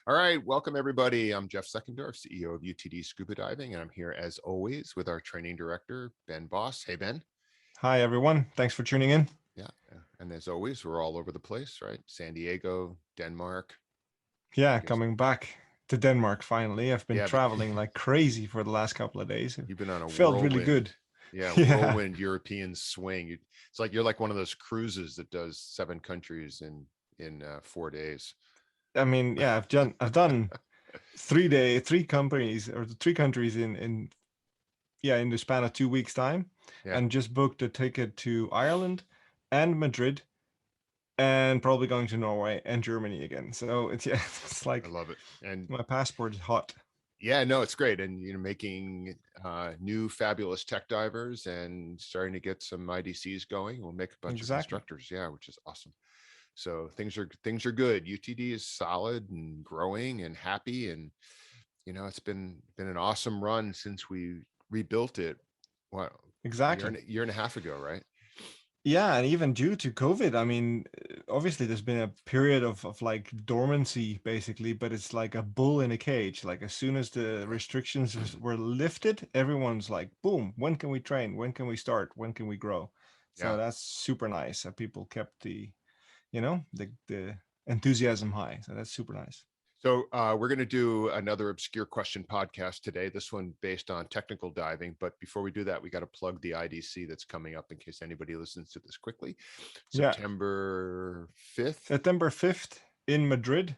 All right, welcome everybody. I'm Jeff Seckendorf, CEO of UTD Scuba Diving, and I'm here as always with our training director, Ben Boss. Hey, Ben. Hi, everyone. Thanks for tuning in. Yeah, and as always, we're all over the place, right? San Diego, Denmark. I Yeah, guess. coming back to Denmark finally. I've been Yeah, but traveling like crazy for the last couple of days. It you've been on a felt really whirlwind. good. Yeah, Yeah. whirlwind European swing. It's like you're like one of those cruises that does 7 countries in 4 days. I mean, yeah, I've done 3 companies or 3 countries in the span of 2 weeks time, Yeah, and just booked a ticket to Ireland and Madrid, and probably going to Norway and Germany again. So it's yeah, it's I like love it. And my passport is hot. yeah, no, it's great. And making new fabulous tech divers and starting to get some IDCs going. We'll make a bunch of Exactly. instructors, yeah, which is awesome. So things are good. UTD is solid and growing and happy, and it's been an awesome run since we rebuilt it. What, Exactly. year and a half ago, right? Yeah, and even due to COVID, I mean, obviously there's been a period of like dormancy basically, but it's like a bull in a cage. Like as soon as the restrictions were lifted, everyone's like, boom, when can we train? When can we start? When can we grow? So Yeah. that's super nice. People kept the enthusiasm high. So that's super nice. So we're going to do another obscure question podcast today. This one based on technical diving. But before we do that, we got to plug the IDC that's coming up in case anybody listens to this quickly. Yeah. September 5th, September 5th in Madrid,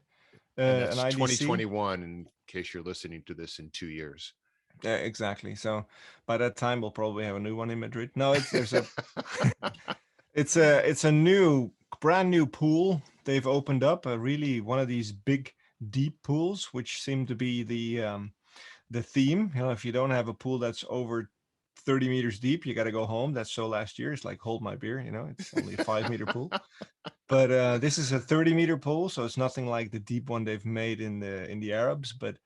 and an that's IDC. 2021. In case you're listening to this in 2 years. Yeah, exactly. So by that time, we'll probably have a new one in Madrid. No, it's there's a it's a new brand new pool they've opened up, a really one of these big deep pools, which seem to be the theme. If you don't have a pool that's over 30 meters deep, you got to go home. That's so last year. It's like hold my beer. It's only a 5 meter pool, but this is a 30-meter pool, so it's nothing like the deep one they've made in the Arabs. But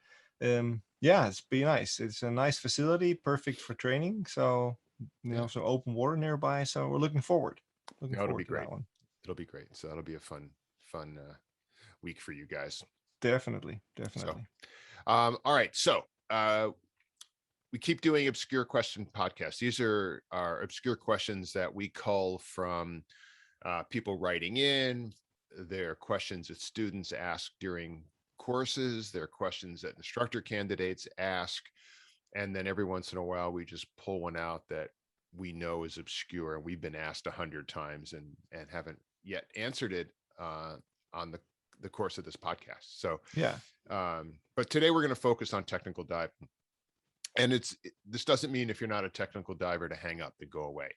yeah, it's be nice. It's a nice facility, perfect for training. So Yeah, so open water nearby. So we're looking no, it'll be forward to great. that one. It'll be great. So that'll be a fun week for you guys. Definitely, So, definitely. all right. So we keep doing obscure question podcasts. These are our obscure questions that we cull from people writing in. Their questions that students ask during courses. Their questions that instructor candidates ask, and then every once in a while we just pull one out that we know is obscure and we've been asked 100 times and haven't yet answered it on the course of this podcast. So Yeah. but today we're going to focus on technical dive, and this doesn't mean if you're not a technical diver to hang up and go away.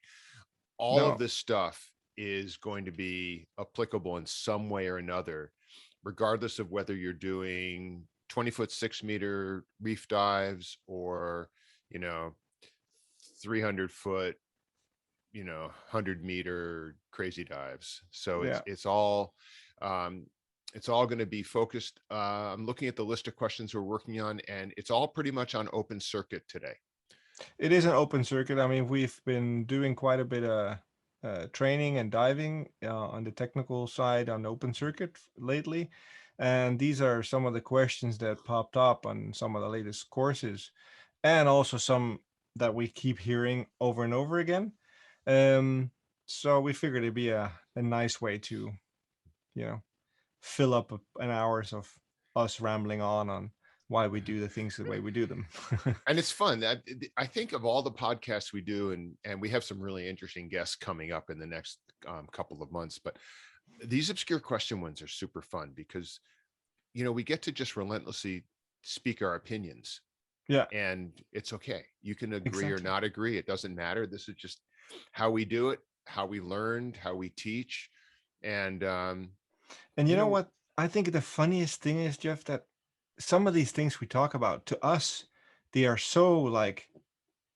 All of No. this stuff is going to be applicable in some way or another, regardless of whether you're doing 20-foot 6-meter reef dives or you know 300-foot 100-meter crazy dives. So Yeah. um, it's all going to be focused. I'm looking at the list of questions we're working on, and it's all pretty much on open circuit today. It is an open circuit. I mean, we've been doing quite a bit of training and diving on the technical side on open circuit lately. And these are some of the questions that popped up on some of the latest courses, and also some that we keep hearing over and over again. Um, so we figured it'd be a nice way to, you know, fill up an hours of us rambling on why we do the things the way we do them. And it's fun. That I think of all the podcasts we do, and we have some really interesting guests coming up in the next couple of months. But these obscure question ones are super fun because we get to just relentlessly speak our opinions, Yeah, and it's okay. You can agree or exactly. not agree. It doesn't matter. This is just how we do it, how we learned, how we teach, and And you you know know, what? I think the funniest thing is, Jeff, that some of these things we talk about to us, they are so like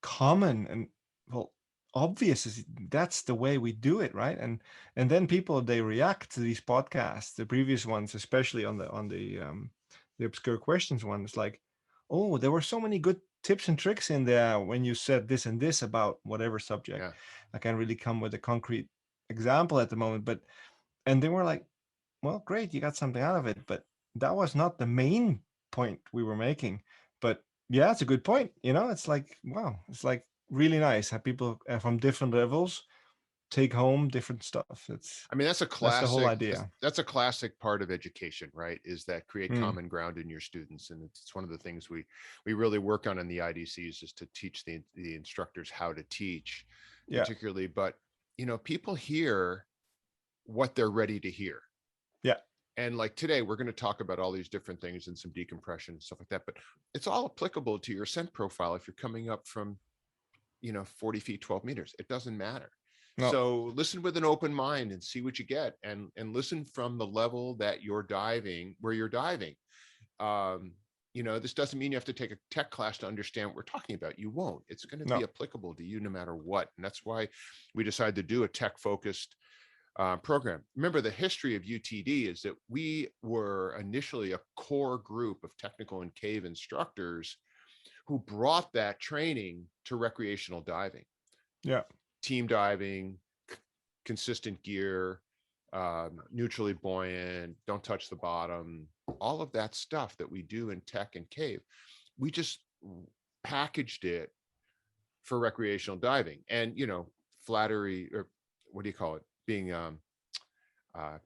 common and well obvious. That's the way we do it, right? And then people they react to these podcasts, the previous ones, especially on the obscure questions one. It's like, oh, there were so many good tips and tricks in there when you said this and this about whatever subject. yeah, I can't really come with a concrete example at the moment, but and then we're like, well, great, you got something out of it, but that was not the main point we were making. But yeah, it's a good point. It's like, wow, it's like really nice. Have people from different levels take home different stuff. I mean, That's the whole that's, idea. that's a classic part of education, right? Is that create Mm, common ground in your students. And it's one of the things we really work on in the IDCs, is to teach the instructors how to teach, yeah, particularly. But, people hear what they're ready to hear. yeah, And like today, we're going to talk about all these different things and some decompression and stuff like that. But it's all applicable to your scent profile if you're coming up from 40 feet, 12 meters. It doesn't matter. no, So listen with an open mind and see what you get, and listen from the level that you're diving, where you're diving. Um, this doesn't mean you have to take a tech class to understand what we're talking about. You won't. It's going to be no, applicable to you no matter what. And that's why we decided to do a tech focused program. Remember, the history of UTD is that we were initially a core group of technical and cave instructors who brought that training to recreational diving, yeah, team diving, consistent gear, neutrally buoyant, don't touch the bottom, all of that stuff that we do in tech and cave. We just packaged it for recreational diving. And, flattery, or what do you call it?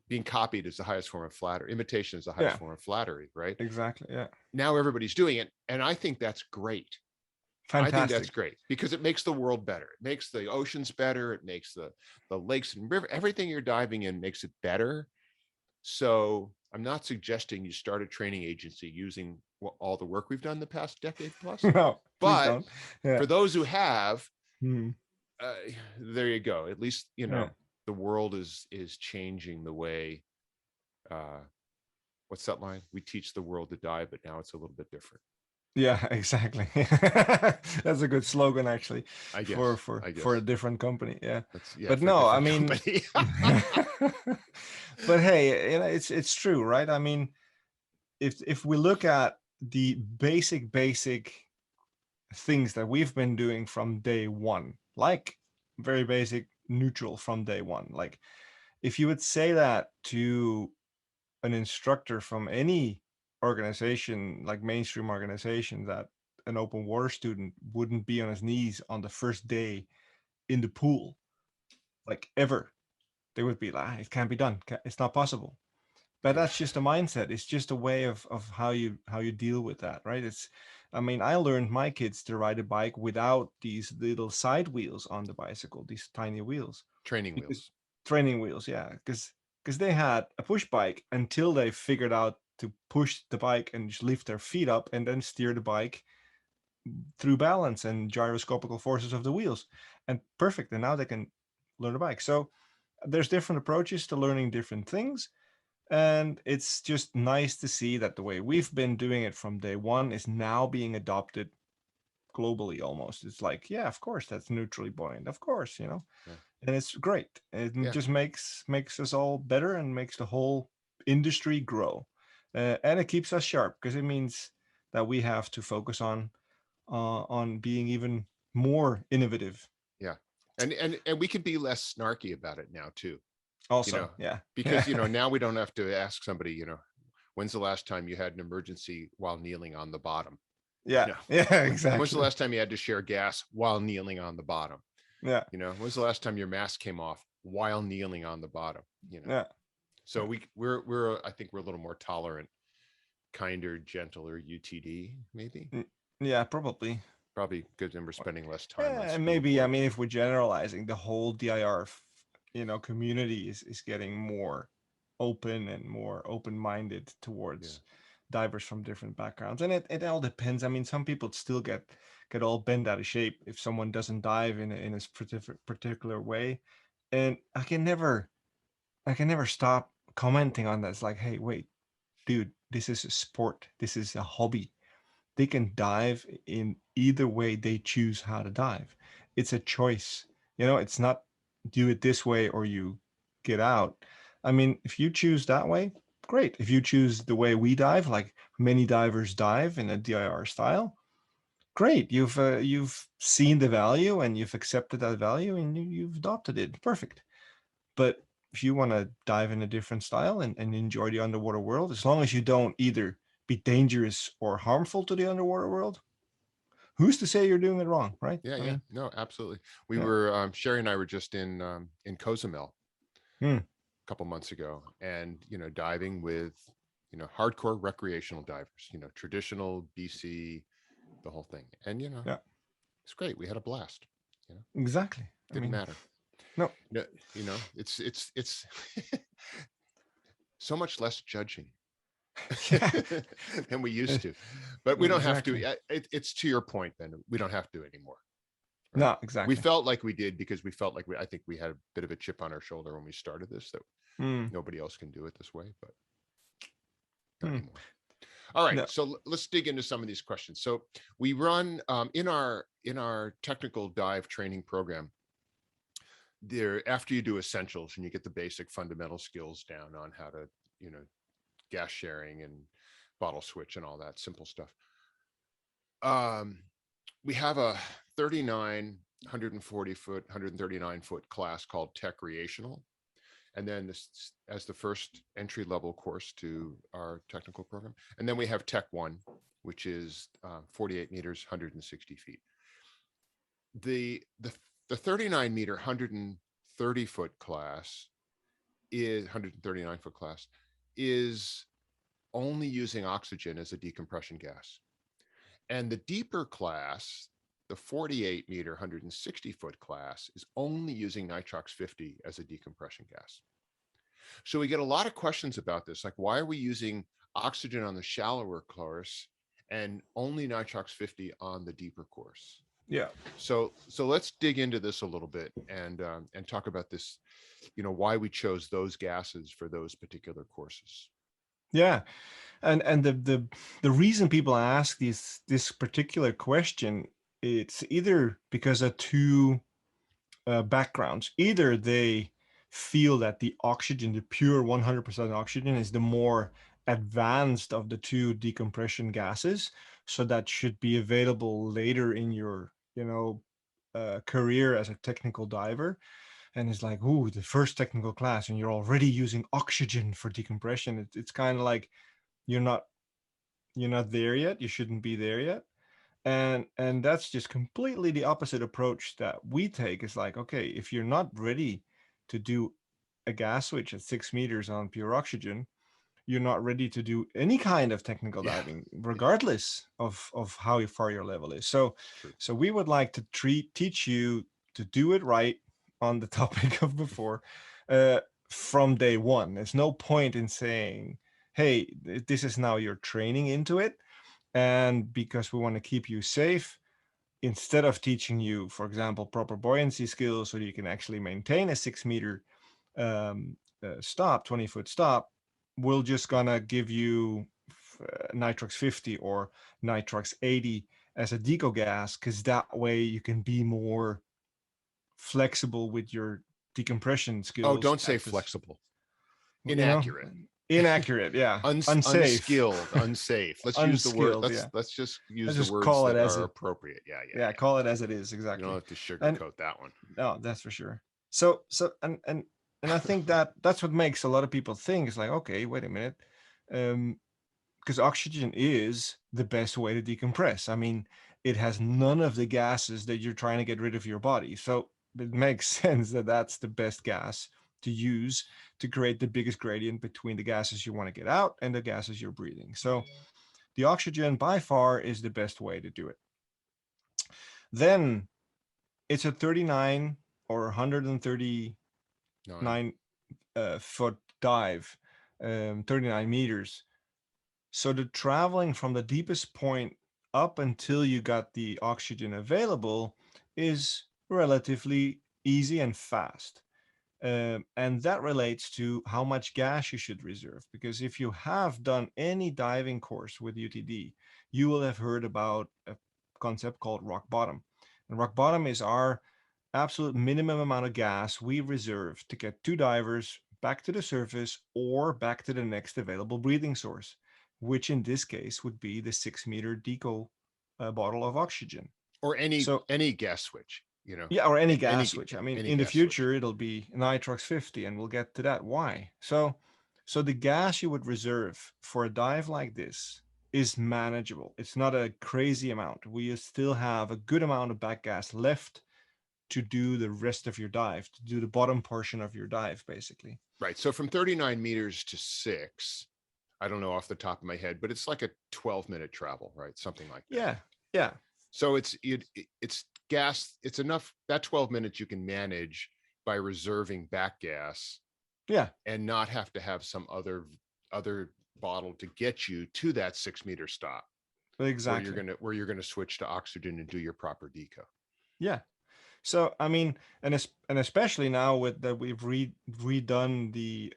Being copied is the highest form of flattery. Imitation is the highest yeah, form of flattery, right? exactly. Yeah, Now everybody's doing it. And I think that's great. I think that's fantastic. great because it makes the world better. It makes the oceans better. It makes the lakes and river, everything you're diving in makes it better. So I'm not suggesting you start a training agency using all the work we've done the past decade plus. No, please But don't. Yeah, for those who have, mm, uh, there you go. At least, yeah, the world is changing the way, uh, what's that line? We teach the world to dive, but now it's a little bit different. yeah, exactly. That's a good slogan, actually, I for guess. for I for a guess different company. Yeah, that's, yeah, but for a no, I different mean, company. but hey, it's true, right? I mean, if we look at the basic things that we've been doing from day one, like very basic neutral from day one, like if you would say that to an instructor from any organization, like mainstream organization, that an open water student wouldn't be on his knees on the first day in the pool, like ever, they would be like, it can't be done, it's not possible. But Yeah. that's just a mindset. It's just a way of how you deal with that, right? I mean, I learned my kids to ride a bike without these little side wheels on the bicycle, these tiny wheels, Training because wheels. training wheels, yeah, because they had a push bike until they figured out to push the bike and just lift their feet up and then steer the bike through balance and gyroscopical forces of the wheels, and perfect. And now they can learn a bike. So there's different approaches to learning different things, and it's just nice to see that the way we've been doing it from day one is now being adopted globally almost. It's like, yeah, of course, that's neutrally buoyant. Of course, Yeah. and it's great. It Yeah. just makes us all better and makes the whole industry grow. And it keeps us sharp because it means that we have to focus on being even more innovative. Yeah. And we can be less snarky about it now too, Also, yeah, because, yeah, now we don't have to ask somebody, when's the last time you had an emergency while kneeling on the bottom? You yeah, know, yeah, when's the exactly, last time you had to share gas while kneeling on the bottom? yeah, When's the last time your mask came off while kneeling on the bottom? yeah, So we're I think we're a little more tolerant, kinder, gentler UTD, maybe. yeah, yeah, probably. Probably because then we're spending less time on And scuba maybe, I boards. mean, if we're generalizing, the whole DIR, community is getting more open and more open-minded Yeah. towards divers from different backgrounds, and it all depends. I mean, some people still get all bent out of shape if someone doesn't dive in a particular way, and I can never stop commenting on that. It's like, hey, wait, dude, this is a sport. This is a hobby. They can dive in either way they choose how to dive. It's a choice. It's not do it this way or you get out. I mean, if you choose that way, great. If you choose the way we dive, like many divers dive in a DIR style, great. You've seen the value and you've accepted that value and you've adopted it. Perfect. But if you want to dive in a different style and enjoy the underwater world, as long as you don't either be dangerous or harmful to the underwater world, who's to say you're doing it wrong, right? Yeah, I yeah. mean, No, absolutely. We yeah. were Sherry and I were just in Cozumel Hmm. a couple months ago, and diving with hardcore recreational divers, traditional BC, the whole thing. And Yeah, it's great. We had a blast. You know, exactly. I didn't mean, matter. no. No, it's so much less judging Yeah. than we used to. But we don't have to. Exactly. It's to your point, Ben. We don't have to anymore, right? No, We exactly. felt like we did because we felt like I think we had a bit of a chip on our shoulder when we started this, that Hmm. nobody else can do it this way, but not Hmm. anymore. All right, No. so let's dig into some of these questions. So we run in our technical dive training program. There, after you do essentials and you get the basic fundamental skills down on how to, gas sharing and bottle switch and all that simple stuff. Um, we have a 39, 140 foot, 139-foot class called Techdiving. And then this as the first entry level course to our technical program. And then we have Tech 1, which is 48 meters, 160 feet. The 39 meter, 130-foot class is 139-foot class is only using oxygen as a decompression gas. And the deeper class, the 48 meter, 160-foot class, is only using nitrox 50 as a decompression gas. So we get a lot of questions about this, like why are we using oxygen on the shallower course and only nitrox 50 on the deeper course? Yeah. So let's dig into this a little bit and talk about this, why we chose those gases for those particular courses. Yeah. And the reason people ask this particular question, it's either because of two backgrounds. Either they feel that the oxygen, the pure 100% oxygen, is the more advanced of the two decompression gases, so that should be available later in your career as a technical diver. And it's like, ooh, the first technical class and you're already using oxygen for decompression. It's kind of like you're not there yet, you shouldn't be there yet. And that's just completely the opposite approach that we take. Is like, okay, if you're not ready to do a gas switch at 6 meters on pure oxygen, you're not ready to do any kind of technical Yeah, diving, regardless of how far your level is. So it's true. so we would like to teach you to do it right on the topic of before, uh, from day one. There's no point in saying, hey, this is now your training into it. And because we want to keep you safe, instead of teaching you, for example, proper buoyancy skills so you can actually maintain a 6 meter stop, 20-foot stop, we're just gonna give you nitrox 50 or nitrox 80 as a deco gas, because that way you can be more flexible with your decompression Oh, skills don't say at this, flexible. you know, Inaccurate. inaccurate, yeah, unsafe, Unskilled, unsafe. Let's use the word. unskilled, Let's yeah. let's just use Let's the just words call it that as are it, appropriate. Yeah, yeah, yeah, yeah. call it as it is, You don't exactly. have to And sugarcoat that one. no, that's for sure. So I think that that's what makes a lot of people think, it's like, okay, wait a minute, because oxygen is the best way to decompress. I mean, it has none of the gases that you're trying to get rid of your body, so it makes sense that that's the best gas to use to create the biggest gradient between the gases you want to get out and the gases you're breathing. So the oxygen by far is the best way to do it. Then it's a 39 or 139 9. foot dive, 39 meters. So the traveling from the deepest point up until you got the oxygen available is relatively easy and fast. And that relates to how much gas you should reserve. Because if you have done any diving course with UTD, you will have heard about a concept called rock bottom. And rock bottom is our absolute minimum amount of gas we reserve to get two divers back to the surface or back to the next available breathing source, which in this case would be the 6 meter Deco bottle of oxygen. Or So any gas switch. you know, Yeah, or any any gas switch. I mean, any in the gas switch. future, it'll be nitrox 50, and we'll get to that. Why? So the gas you would reserve for a dive like this is manageable. It's not a crazy amount. We still have a good amount of back gas left to do the rest of your dive, to do the bottom portion of your dive, basically. Right. So from 39 meters to 6, I don't know off the top of my head, but it's like a 12-minute travel, right? Something like that. Yeah, yeah, So it's gas. It's enough that 12 minutes you can manage by reserving back gas yeah, and not have to have some other bottle to get you to that 6-meter stop exactly. where you're gonna switch to oxygen and do your proper deco. Yeah. So I mean, and especially now with that we've redone the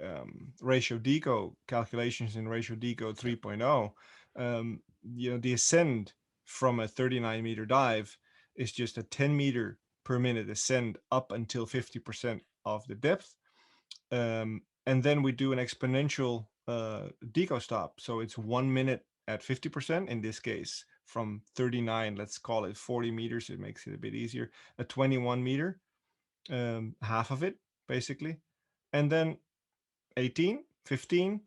ratio deco calculations in ratio deco 3.0, the ascend from a 39-meter dive is just a 10-meter per minute ascend up until 50% of the depth, and then we do an exponential deco stop. So it's 1 minute at 50% in this case, from 39, let's call it 40 meters. It makes it a bit easier. A 21 meter, half of it basically, and then 18, 15,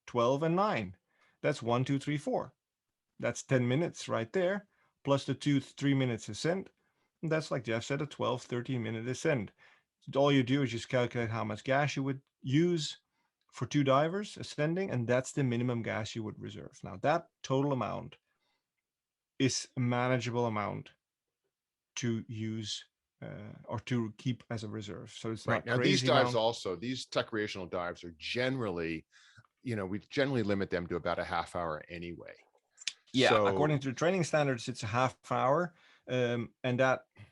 12, and 9. That's 1, 2, 3, 4. That's 10 minutes right there, plus the 2-3 minutes ascent. And that's, like Jeff said, a 12, 13-minute ascent. All you do is just calculate how much gas you would use for 2 divers ascending, and that's the minimum gas you would reserve. Now, that total amount is a manageable amount to use or to keep as a reserve. So it's Right. not Now these crazy dives amount. also, these recreational dives are generally, we generally limit them to about a half hour anyway. Yeah, So according to the training standards, it's a half hour, and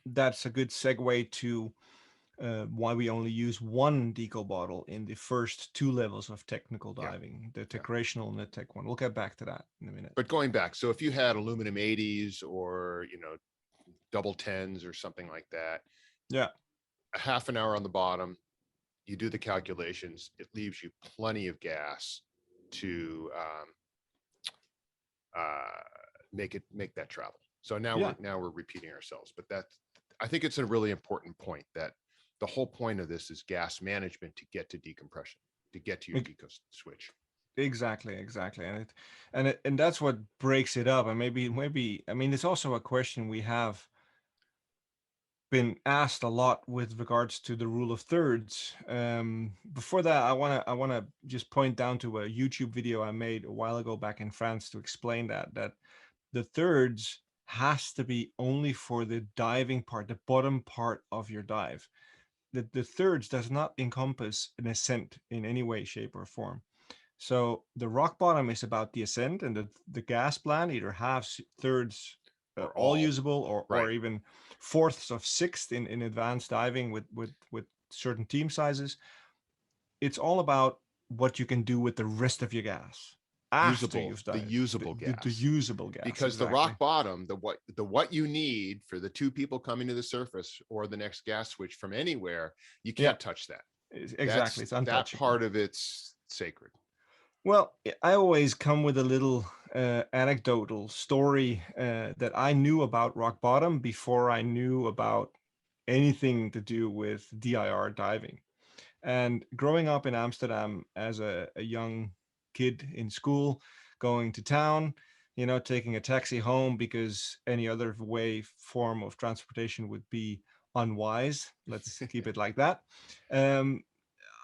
that's a good segue to why we only use one deco bottle in the first 2 levels of technical yeah, diving, the yeah. recreational and the tech one. We'll get back to that in a minute. But going back, so if you had aluminum 80s or, double 10s or something like that, Yeah, a half an hour on the bottom, you do the calculations, it leaves you plenty of gas to make that travel. So now yeah, we're repeating ourselves, but I think it's a really important point that the whole point of this is gas management to get to decompression, to get to your deco switch. exactly, and that's what breaks it up. And maybe I mean, it's also a question we have been asked a lot with regards to the rule of thirds. Before that, I wanna just point down to a YouTube video I made a while ago back in France to explain that the thirds has to be only for the diving part, the bottom part of your dive. The thirds does not encompass an ascent in any way, shape, or form. So the rock bottom is about the ascent, and the gas plan either halves, thirds, Or all all usable, or right. even fourths of sixth in advanced diving with certain team sizes. It's all about what you can do with the rest of your gas after you've The dived. usable The gas, usable gas, because the exactly. rock bottom, the what you need for the 2 people coming to the surface or the next gas switch from anywhere, you Yeah, can't touch that. exactly. It's That untouchable. part of it's sacred. Well, I always come with a little anecdotal story that I knew about rock bottom before I knew about anything to do with DIR diving. And growing up in Amsterdam as a young kid in school, going to town, taking a taxi home because any other form of transportation would be unwise. Let's keep it like that. Um,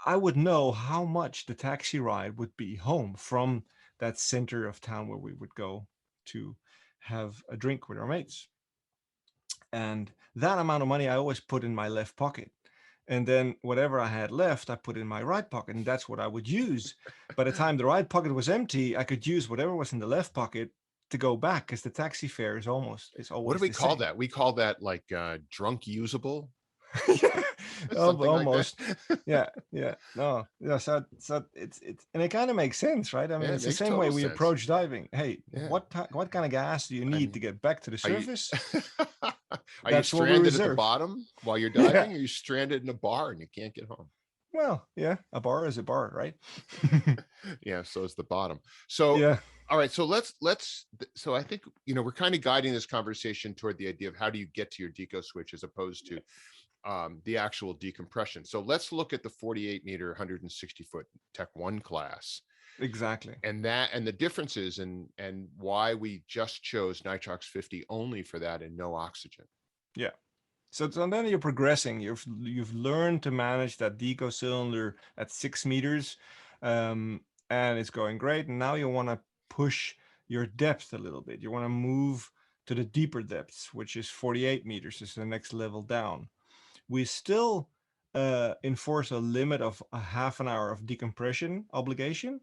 I would know how much the taxi ride would be home from that center of town where we would go to have a drink with our mates. And that amount of money I always put in my left pocket. And then whatever I had left, I put in my right pocket, and that's what I would use. By the time the right pocket was empty, I could use whatever was in the left pocket to go back, because the taxi fare is What do always we the call same. that? We call that like drunk usable, Yeah, something like that. almost. Yeah, yeah, no, yeah. So it's and it kind of makes sense, right? I mean, Yeah, it it's the makes same way total we sense. approach diving. Hey, Yeah. what kind of gas do you I need to mean, get back to the are you surface? are you That's what we stranded at the reserve. bottom while you're Yeah. diving? Or are you stranded in a bar and you can't get home? Well, yeah, a bar is a bar, right? Yeah, so is the bottom. So Yeah. All right, so so I think, we're kind of guiding this conversation toward the idea of how do you get to your deco switch as opposed to the actual decompression. So let's look at the 48 meter, 160 foot Tech 1 class, Exactly. and the differences, and why we just chose nitrox 50 only for that and no oxygen. Yeah. So then you're progressing. You've learned to manage that deco cylinder at 6 meters, um, and it's going great. And now you want to push your depth a little bit. You want to move to the deeper depths, which is 48 meters. Is the next level down. We still enforce a limit of a half an hour of decompression obligation,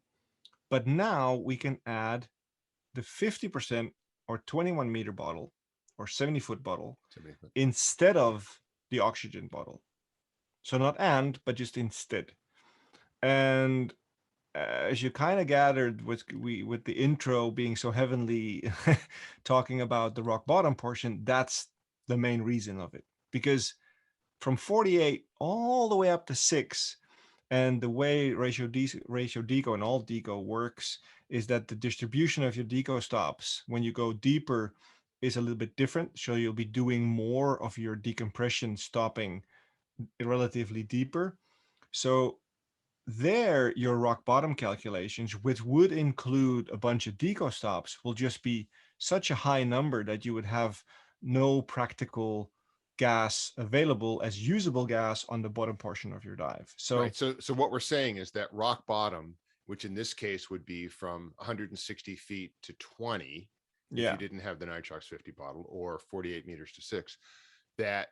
but now we can add the 50% or 21-meter bottle or 70-foot bottle instead of the oxygen bottle. So not but just instead. And as you kind of gathered with the intro being so heavenly talking about the rock bottom portion, that's the main reason of it. Because from 48 all the way up to 6, and the way ratio deco and all deco works is that the distribution of your deco stops when you go deeper is a little bit different. So you'll be doing more of your decompression stopping relatively deeper. So there, your rock bottom calculations, which would include a bunch of deco stops, will just be such a high number that you would have no practical gas available as usable gas on the bottom portion of your dive. So Right. So what we're saying is that rock bottom, which in this case would be from 160 feet to 20, if you didn't have the nitrox 50 bottle, or 48 meters to 6, that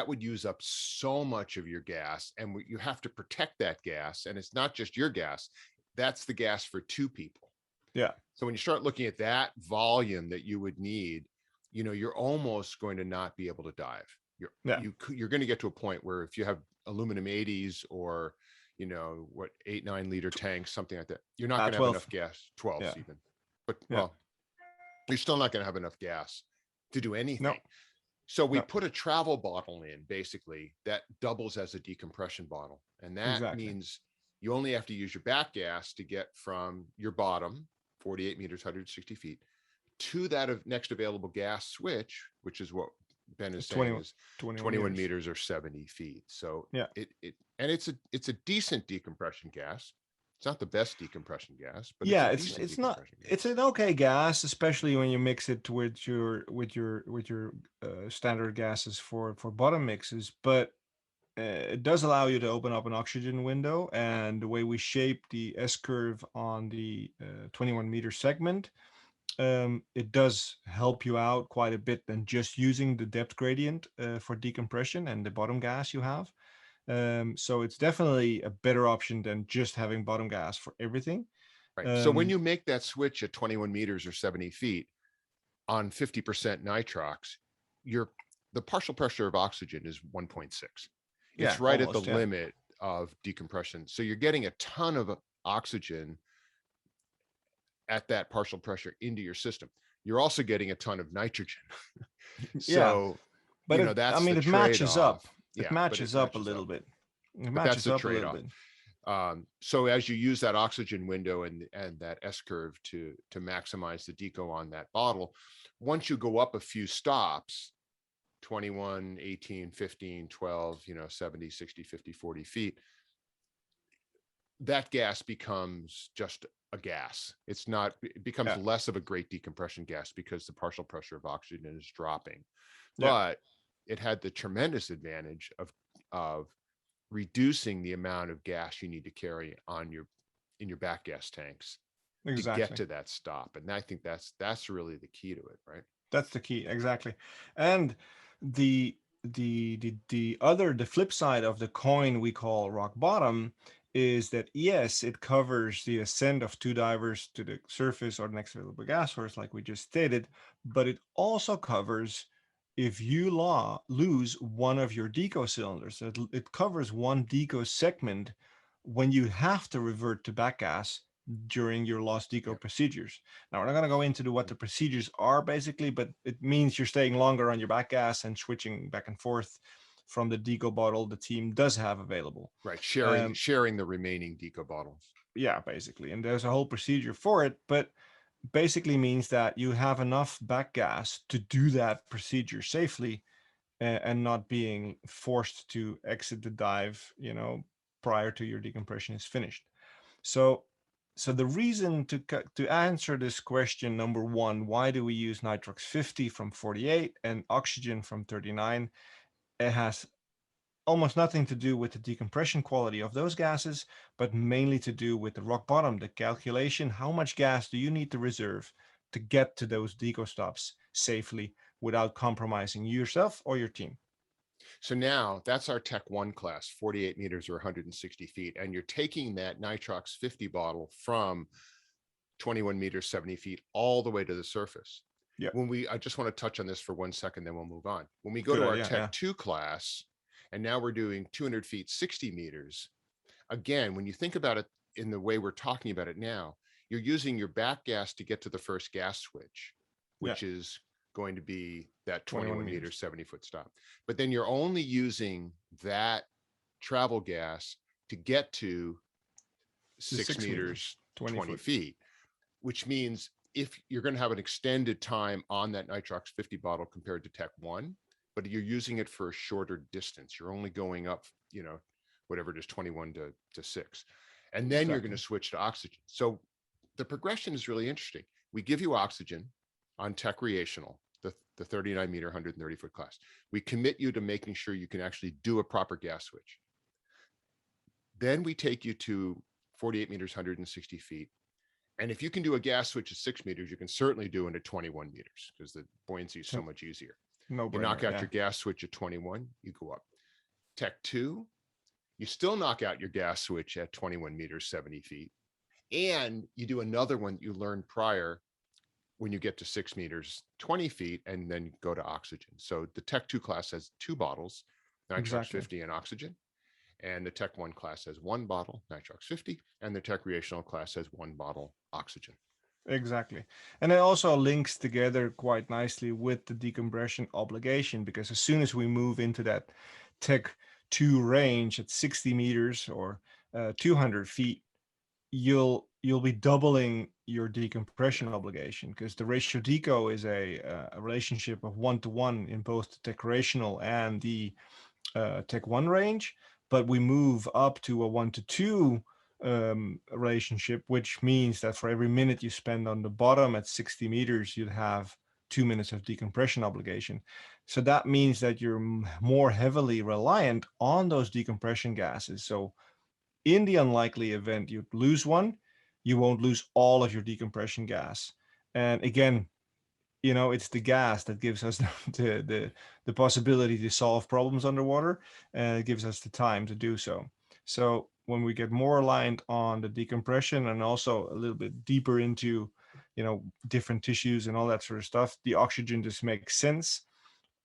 would use up so much of your gas, and you have to protect that gas. And it's not just your gas, that's the gas for 2 people. Yeah. So when you start looking at that volume that you would need, you're almost going to not be able to dive. You're going to get to a point where if you have aluminum 80s, or 8-9 liter tanks, something like that, you're not going to have enough gas. 12s even, but well, you're still not going to have enough gas to do anything. No. So we put a travel bottle in, basically, that doubles as a decompression bottle, and that means you only have to use your back gas to get from your bottom 48 meters, 160 feet, to that next available gas switch, which is what Ben is saying is 21 meters or 70 feet. So it's a decent decompression gas. It's not the best decompression gas, but it's not. It's an okay gas, especially when you mix it with your standard gases for bottom mixes. But it does allow you to open up an oxygen window, and the way we shape the S curve on the 21-meter segment, it does help you out quite a bit than just using the depth gradient for decompression and the bottom gas you have. So it's definitely a better option than just having bottom gas for everything. Right. So when you make that switch at 21 meters or 70 feet on 50% nitrox, the partial pressure of oxygen is 1.6. It's right almost, at the limit of decompression. So you're getting a ton of oxygen at that partial pressure into your system. You're also getting a ton of nitrogen. So, but that's it matches up. It matches up a little bit. But that's the trade-off. So as you use that oxygen window and that S curve to maximize the deco on that bottle, once you go up a few stops, 21, 18, 15, 12, 70, 60, 50, 40 feet, that gas becomes just a gas. It becomes less of a great decompression gas because the partial pressure of oxygen is dropping. But it had the tremendous advantage of reducing the amount of gas you need to carry in your back gas tanks to get to that stop. And I think that's really the key to it, right? That's the key, exactly. And the flip side of the coin we call rock bottom is that yes, it covers the ascent of 2 divers to the surface or the next available gas source, like we just stated, but it also covers if you lose one of your deco cylinders. It covers one deco segment when you have to revert to back gas during your lost deco procedures. Now, we're not going to go into what the procedures are basically, but it means you're staying longer on your back gas and switching back and forth from the deco bottle the team does have available. Right, sharing the remaining deco bottles. Yeah, basically. And there's a whole procedure for it, but basically means that you have enough backgas to do that procedure safely, and not being forced to exit the dive, prior to your decompression is finished. So, the reason to answer this question, number one, why do we use nitrox 50 from 48 and oxygen from 39? It has almost nothing to do with the decompression quality of those gases, but mainly to do with the rock bottom, the calculation, how much gas do you need to reserve to get to those deco stops safely without compromising yourself or your team. So now that's our Tech 1 class, 48 meters or 160 feet. And you're taking that nitrox 50 bottle from 21 meters, 70 feet, all the way to the surface. Yeah. I just want to touch on this for 1 second, then we'll move on. When we go Good to our idea, Tech yeah. 2 class, and now we're doing 200 feet, 60 meters. Again, when you think about it in the way we're talking about it now, you're using your back gas to get to the first gas switch, which is going to be that 21 meter, 70-foot stop. But then you're only using that travel gas to get to 6 meters, 20 feet, which means if you're going to have an extended time on that nitrox 50 bottle compared to Tech 1, but you're using it for a shorter distance. You're only going up, whatever it is, 21 to 6. And then you're going to switch to oxygen. So the progression is really interesting. We give you oxygen on Techrecreational, the 39 meter, 130-foot class. We commit you to making sure you can actually do a proper gas switch. Then we take you to 48 meters, 160 feet. And if you can do a gas switch at 6 meters, you can certainly do it at 21 meters because the buoyancy is so much easier. You knock out your gas switch at 21, you go up. Tech 2, you still knock out your gas switch at 21 meters, 70 feet. And you do another one you learned prior when you get to 6 meters, 20 feet, and then go to oxygen. So the Tech 2 class has 2 bottles, nitrox 50 and oxygen. And the Tech 1 class has 1 bottle, nitrox 50, and the Techrecreational class has 1 bottle, oxygen. Exactly. And it also links together quite nicely with the decompression obligation, because as soon as we move into that Tech 2 range at 60 meters or 200 feet, you'll be doubling your decompression obligation, because the ratio deco is a relationship of 1-to-1 in both the Techrecreational and the Tech 1 range, but we move up to a 1-to-2 relationship, which means that for every minute you spend on the bottom at 60 meters, you'd have 2 minutes of decompression obligation. So that means that you're more heavily reliant on those decompression gases. So in the unlikely event you lose one, you won't lose all of your decompression gas. And again, it's the gas that gives us the possibility to solve problems underwater, and it gives us the time to do so. So when we get more aligned on the decompression and also a little bit deeper into, different tissues and all that sort of stuff, the oxygen just makes sense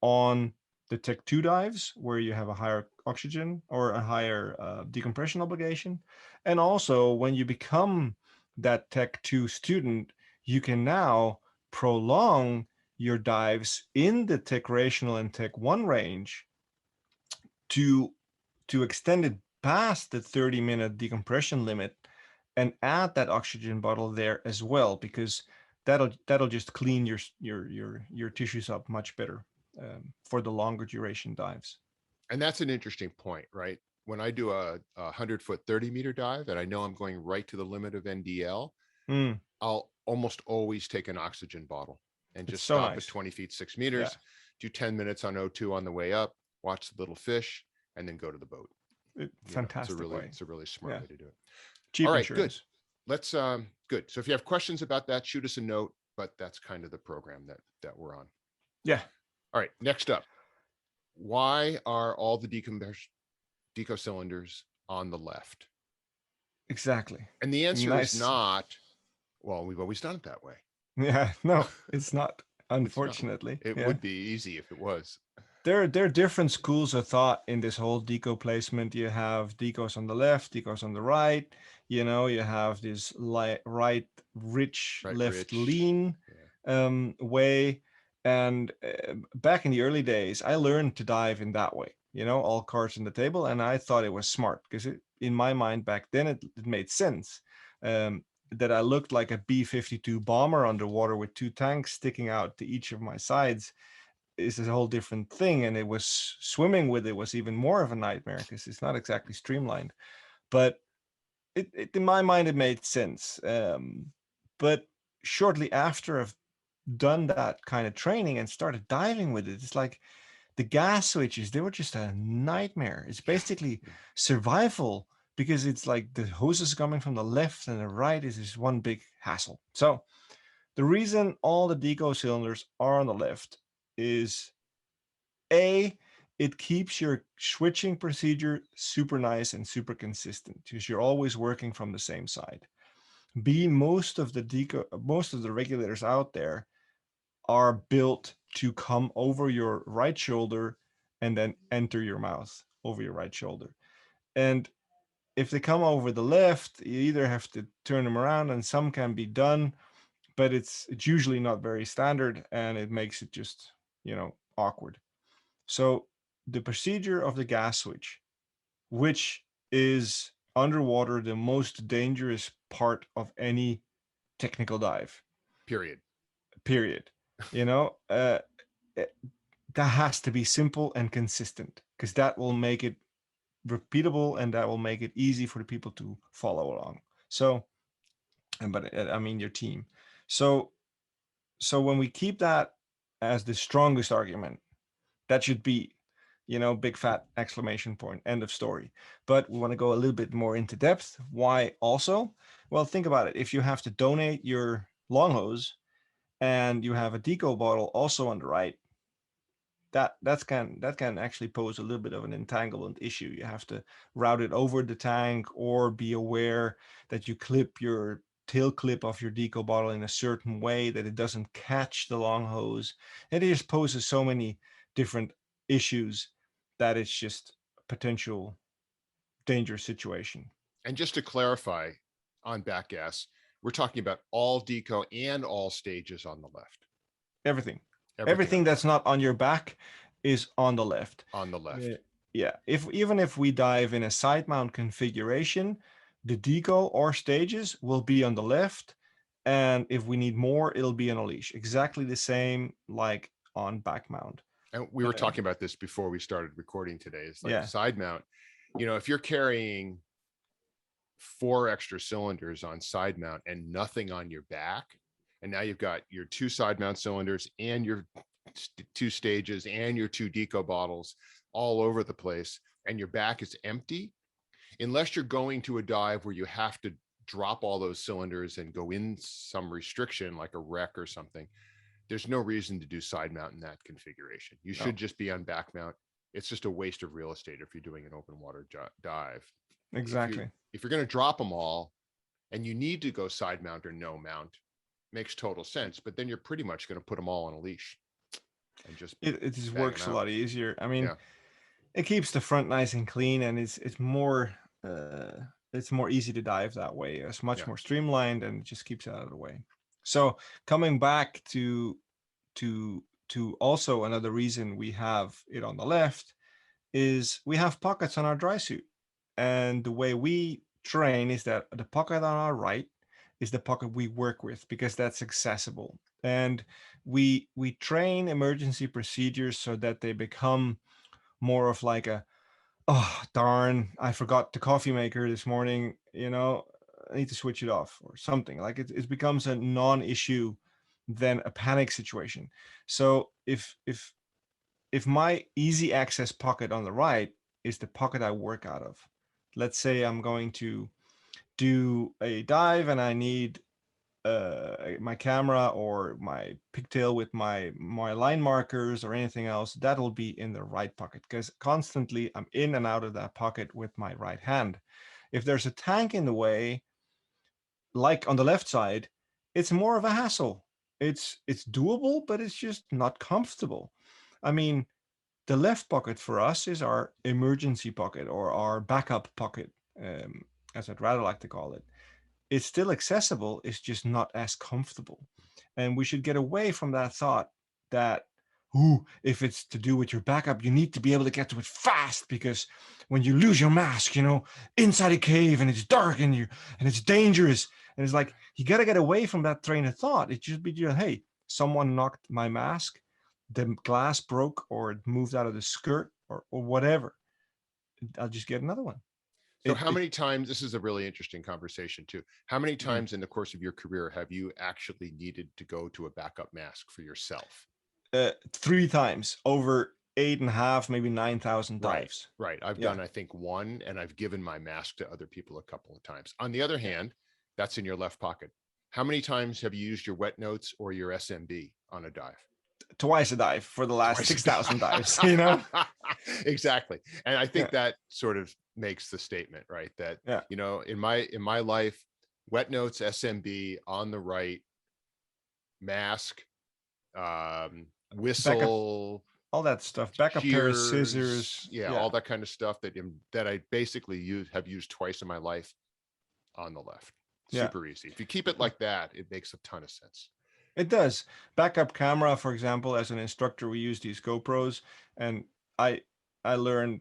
on the Tech 2 dives, where you have a higher oxygen or a higher decompression obligation. And also when you become that Tech 2 student, you can now prolong your dives in the Techrecreational and Tech 1 range to extend it past the 30-minute decompression limit and add that oxygen bottle there as well, because that'll just clean your tissues up much better for the longer duration dives. And that's an interesting point, right? When I do a 100-foot, 30-meter dive, and I know I'm going right to the limit of NDL, I'll almost always take an oxygen bottle and just stop at 20 feet, 6 meters, do 10 minutes on O2 on the way up, watch the little fish, and then go to the boat. Fantastic It's a really smart way to do it. Cheap All right, insurance. Good. Let's good. So if you have questions about that, shoot us a note, but that's kind of the program that we're on. Yeah. All right, next up. Why are all the deco cylinders on the left? Exactly. And the answer is not, well, we've always done it that way. Yeah, no, it's not, unfortunately. It would be easy if it was. There are different schools of thought in this whole deco placement. You have decos on the left, decos on the right. You have this right rich, left lean way. And back in the early days, I learned to dive in that way, all cards on the table. And I thought it was smart because in my mind back then, it made sense. that I looked like a B-52 bomber underwater with 2 tanks sticking out to each of my sides is a whole different thing. And it was swimming with it was even more of a nightmare because it's not exactly streamlined. But in my mind, it made sense. But shortly after I've done that kind of training and started diving with it, it's like the gas switches, they were just a nightmare. It's basically survival because it's like the hoses coming from the left and the right is just one big hassle. So the reason all the Deco cylinders are on the left is A, it keeps your switching procedure super nice and super consistent because you're always working from the same side. B, most of the regulators out there are built to come over your right shoulder and then enter your mouth over your right shoulder. And if they come over the left, you either have to turn them around, and some can be done, but it's usually not very standard, and it makes it just, awkward. So the procedure of the gas switch, which is underwater the most dangerous part of any technical dive, Period. period. You know, eh, that has to be simple and consistent because that will make it repeatable and that will make it easy for the people to follow along. So, but I mean your team. So, when we keep that as the strongest argument, that should be, big fat exclamation point, end of story. But we want to go a little bit more into depth. Why also? Well, think about it. If you have to donate your long hose and you have a deco bottle also on the right, that can actually pose a little bit of an entanglement issue. You have to route it over the tank or be aware that you clip your tail clip of your deco bottle in a certain way that it doesn't catch the long hose. And it just poses so many different issues that it's just a potential dangerous situation. And just to clarify on back gas, we're talking about all deco and all stages on the left. Everything. Everything Everything that's not on your back is on the left. on the left. Yeah, even if we dive in a side mount configuration, the deco or stages will be on the left, and if we need more, it'll be on a leash. Exactly the same like on back mount. And we were talking about this before we started recording today. It's like Yeah. side mount. If you're carrying 4 extra cylinders on side mount and nothing on your back, and now you've got your 2 side mount cylinders and your 2 stages and your 2 deco bottles all over the place, and your back is empty, unless you're going to a dive where you have to drop all those cylinders and go in some restriction like a wreck or something, there's no reason to do side mount in that configuration. You should just be on back mount. It's just a waste of real estate if you're doing an open water dive. Exactly. If you're going to drop them all and you need to go side mount or no mount, makes total sense. But then you're pretty much going to put them all on a leash and just it just works a lot easier. I mean, Yeah. it keeps the front nice and clean, and it's more easy to dive that way. It's much more streamlined, and it just keeps it out of the way. So coming back to also another reason we have it on the left is we have pockets on our dry suit, and the way we train is that the pocket on our right is the pocket we work with because that's accessible, and we train emergency procedures so that they become more of like a, oh darn, I forgot the coffee maker this morning, I need to switch it off or something. Like it becomes a non-issue than a panic situation. So if my easy access pocket on the right is the pocket I work out of, let's say I'm going to do a dive and I need my camera or my pigtail with my line markers or anything else, that'll be in the right pocket because constantly I'm in and out of that pocket with my right hand. If there's a tank in the way, like on the left side, it's more of a hassle. It's doable, but it's just not comfortable. I mean, the left pocket for us is our emergency pocket or our backup pocket, as I'd rather like to call it. It's still accessible, it's just not as comfortable. And we should get away from that thought that, ooh, if it's to do with your backup, you need to be able to get to it fast, because when you lose your mask, inside a cave and it's dark and it's dangerous. And it's like, you got to get away from that train of thought. It should be, hey, someone knocked my mask, the glass broke, or it moved out of the skirt, or whatever. I'll just get another one. So how many times, this is a really interesting conversation too. How many Mm. times in the course of your career have you actually needed to go to a backup mask for yourself? 3 times over 8.5, maybe 9,000 dives. Right. I've done, I think, one, and I've given my mask to other people a couple of times. On the other hand, that's in your left pocket. How many times have you used your wet notes or your SMB on a dive? Twice a dive for the last 6,000 dives, Exactly. And I think that sort of makes the statement, right? That, in my life, wet notes, SMB on the right, mask, whistle, all that stuff, backup pair of scissors, all that kind of stuff that I basically have used twice in my life on the left. Super easy. If you keep it like that, it makes a ton of sense. It does. Backup camera, for example, as an instructor, we use these GoPros, and I learned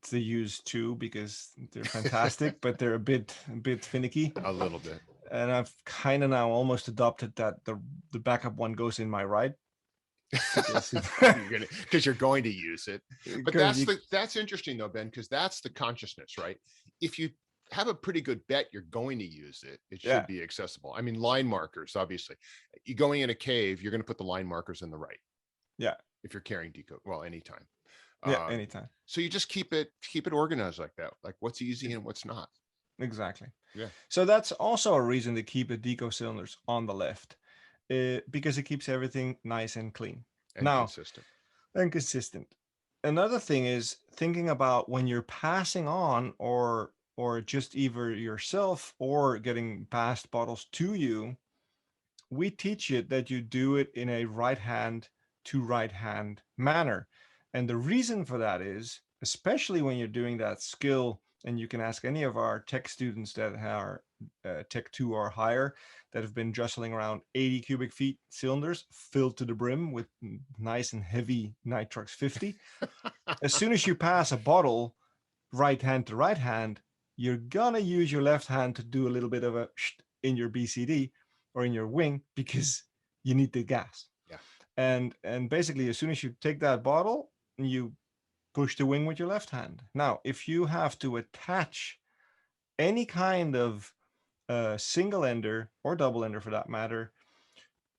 to use 2 because they're fantastic, but they're a bit finicky. A little bit. And I've kind of now almost adopted that the backup one goes in my right. Because you're going to use it. But that's interesting though, Ben, because that's the consciousness, right? If you have a pretty good bet you're going to use it, it should be accessible. I mean, line markers, obviously. You're going in a cave, you're going to put the line markers in the right. Yeah. If you're carrying Deco, well, anytime. Yeah, anytime. So you just keep it organized like that, like what's easy and what's not. Exactly. Yeah. So that's also a reason to keep the Deco cylinders on the left, because it keeps everything nice and clean. And consistent. And consistent. Another thing is thinking about when you're passing on, or just either yourself or getting passed bottles to you, we teach it that you do it in a right hand to right hand manner. And the reason for that is, especially when you're doing that skill, and you can ask any of our tech students that are tech 2 or higher, that have been jostling around 80 cubic feet cylinders filled to the brim with nice and heavy Nitrox 50. As soon as you pass a bottle right hand to right hand, you're gonna use your left hand to do a little bit of a in your BCD or in your wing, because you need the gas. Yeah. And basically, as soon as you take that bottle, you push the wing with your left hand. Now, if you have to attach any kind of single ender or double ender for that matter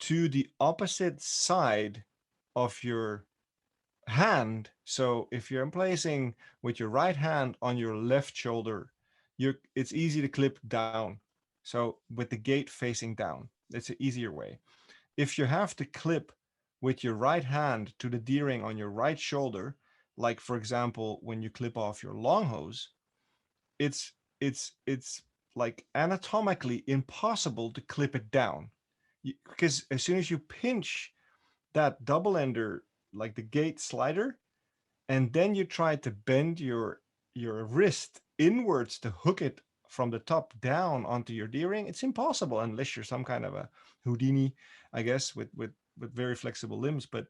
to the opposite side of your hand, so if you're placing with your right hand on your left shoulder, it's easy to clip down. So with the gate facing down, it's an easier way. If you have to clip with your right hand to the D-ring on your right shoulder, like for example when you clip off your long hose, it's like anatomically impossible to clip it down, because as soon as you pinch that double ender, like the gate slider, and then you try to bend your wrist inwards to hook it from the top down onto your D-ring, it's impossible unless you're some kind of a Houdini, I guess, with very flexible limbs. But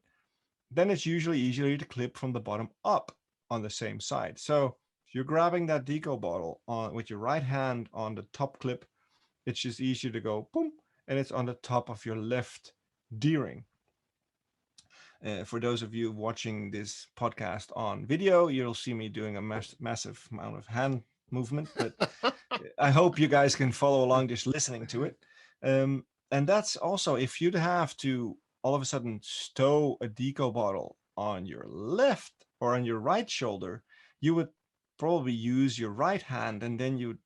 then it's usually easier to clip from the bottom up on the same side. So if you're grabbing that Deco bottle with your right hand on the top clip, it's just easier to go boom, and it's on the top of your left D-ring. For those of you watching this podcast on video, you'll see me doing a massive amount of hand movement, but I hope you guys can follow along just listening to it. And that's also, if you'd have to all of a sudden stow a Deco bottle on your left or on your right shoulder, you would probably use your right hand, and then you'd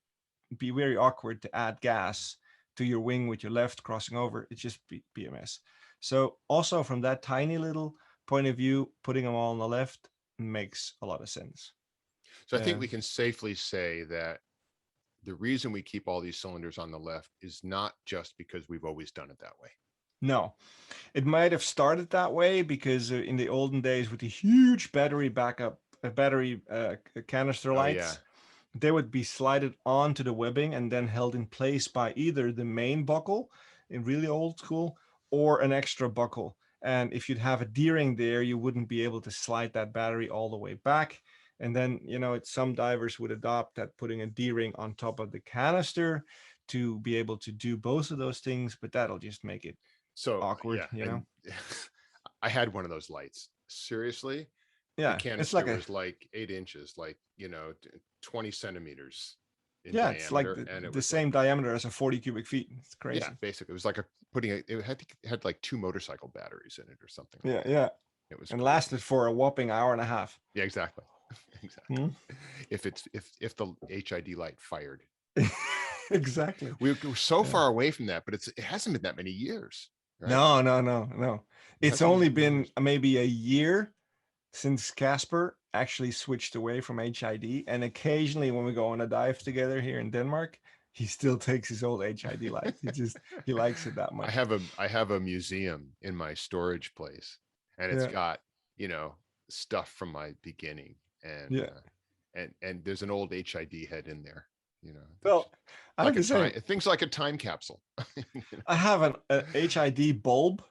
be very awkward to add gas to your wing with your left crossing over. It's just be a mess. So also from that tiny little point of view, putting them all on the left makes a lot of sense. So I think we can safely say that the reason we keep all these cylinders on the left is not just because we've always done it that way. No, it might have started that way because in the olden days with the huge battery backup, canister lights, they would be slided onto the webbing and then held in place by either the main buckle in really old school or an extra buckle. And if you'd have a D-ring there, you wouldn't be able to slide that battery all the way back. And then, some divers would adopt that putting a D-ring on top of the canister to be able to do both of those things, but that'll just make it So awkward, and I had one of those lights. Seriously, the Yeah, it's canister like was like 8 inches, like 20 centimeters in it's like diameter, and it the was like, same diameter as a 40 cubic feet. It's yeah, crazy. basically, it was like it had like 2 motorcycle batteries in it or something like Yeah, that. yeah. It was And crazy. lasted for a whopping hour and a half. Yeah, exactly. Exactly. Hmm? If if the HID light fired. Exactly. We're so Yeah. far away from that, but it hasn't been that many years, right? No. It It's hasn't only that many been years. maybe a year since Casper actually switched away from HID. And occasionally when we go on a dive together here in Denmark, he still takes his old HID light. He likes it that much. I have a museum in my storage place, and it's Yeah. got, stuff from my beginning, and Yeah. and there's an old HID head in there, Well, I have like a to say, things like a time capsule. I have a HID bulb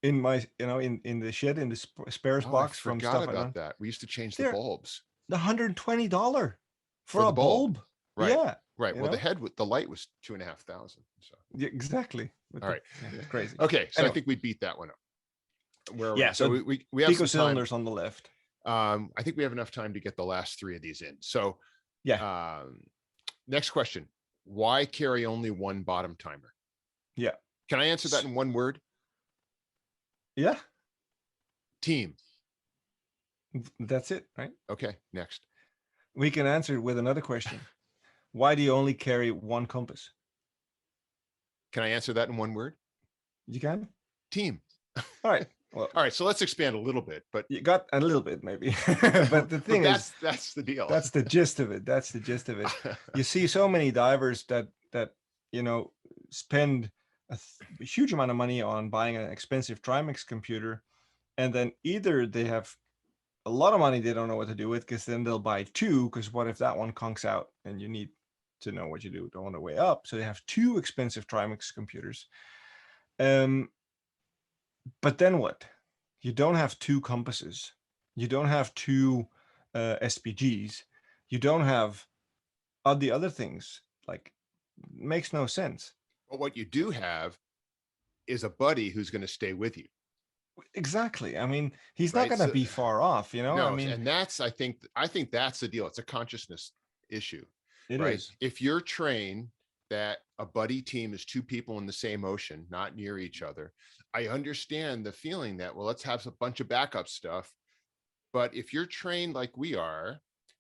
in my, in the shed, in the spares Oh, I box from forgot stuff I about done. that. We used to change the They're bulbs $120 for for a the bulb. bulb. Right. Yeah. Right. Well, the head with the light was 2,500. So, Yeah, exactly. all right. It's crazy. Okay. So I Anyway, think we beat that one up. Where are yeah. we? So So we have Deco some time. cylinders on the left. I think we have enough time to get the last 3 of these in. So, Yeah. next question: why carry only one bottom timer? Yeah. Can I answer that in one word? Yeah. Team. That's it, right? Okay. Next. We can answer it with another question. Why do you only carry one compass? Can I answer that in one word? You can. Team. All right. Well, all right. So let's expand a little bit, but you got a little bit maybe, but the thing is, that's the deal. That's the gist of it. That's the gist of it. You see so many divers that spend a huge amount of money on buying an expensive Trimax computer, and then either they have a lot of money they don't know what to do with, because then they'll buy two, because what if that one conks out and you need to know what you do on the way up, so they have two expensive Trimax computers. But then what? You don't have two compasses, you don't have two SPGs, you don't have all the other things. Like, makes no sense. But what you do have is a buddy who's going to stay with you. Exactly. I mean, he's right? not going to be far off, No, I mean, and that's I think that's the deal. It's a consciousness issue, it right? is. If you're trained that a buddy team is two people in the same ocean, not near each other, I understand the feeling that, well, let's have a bunch of backup stuff. But if you're trained like we are,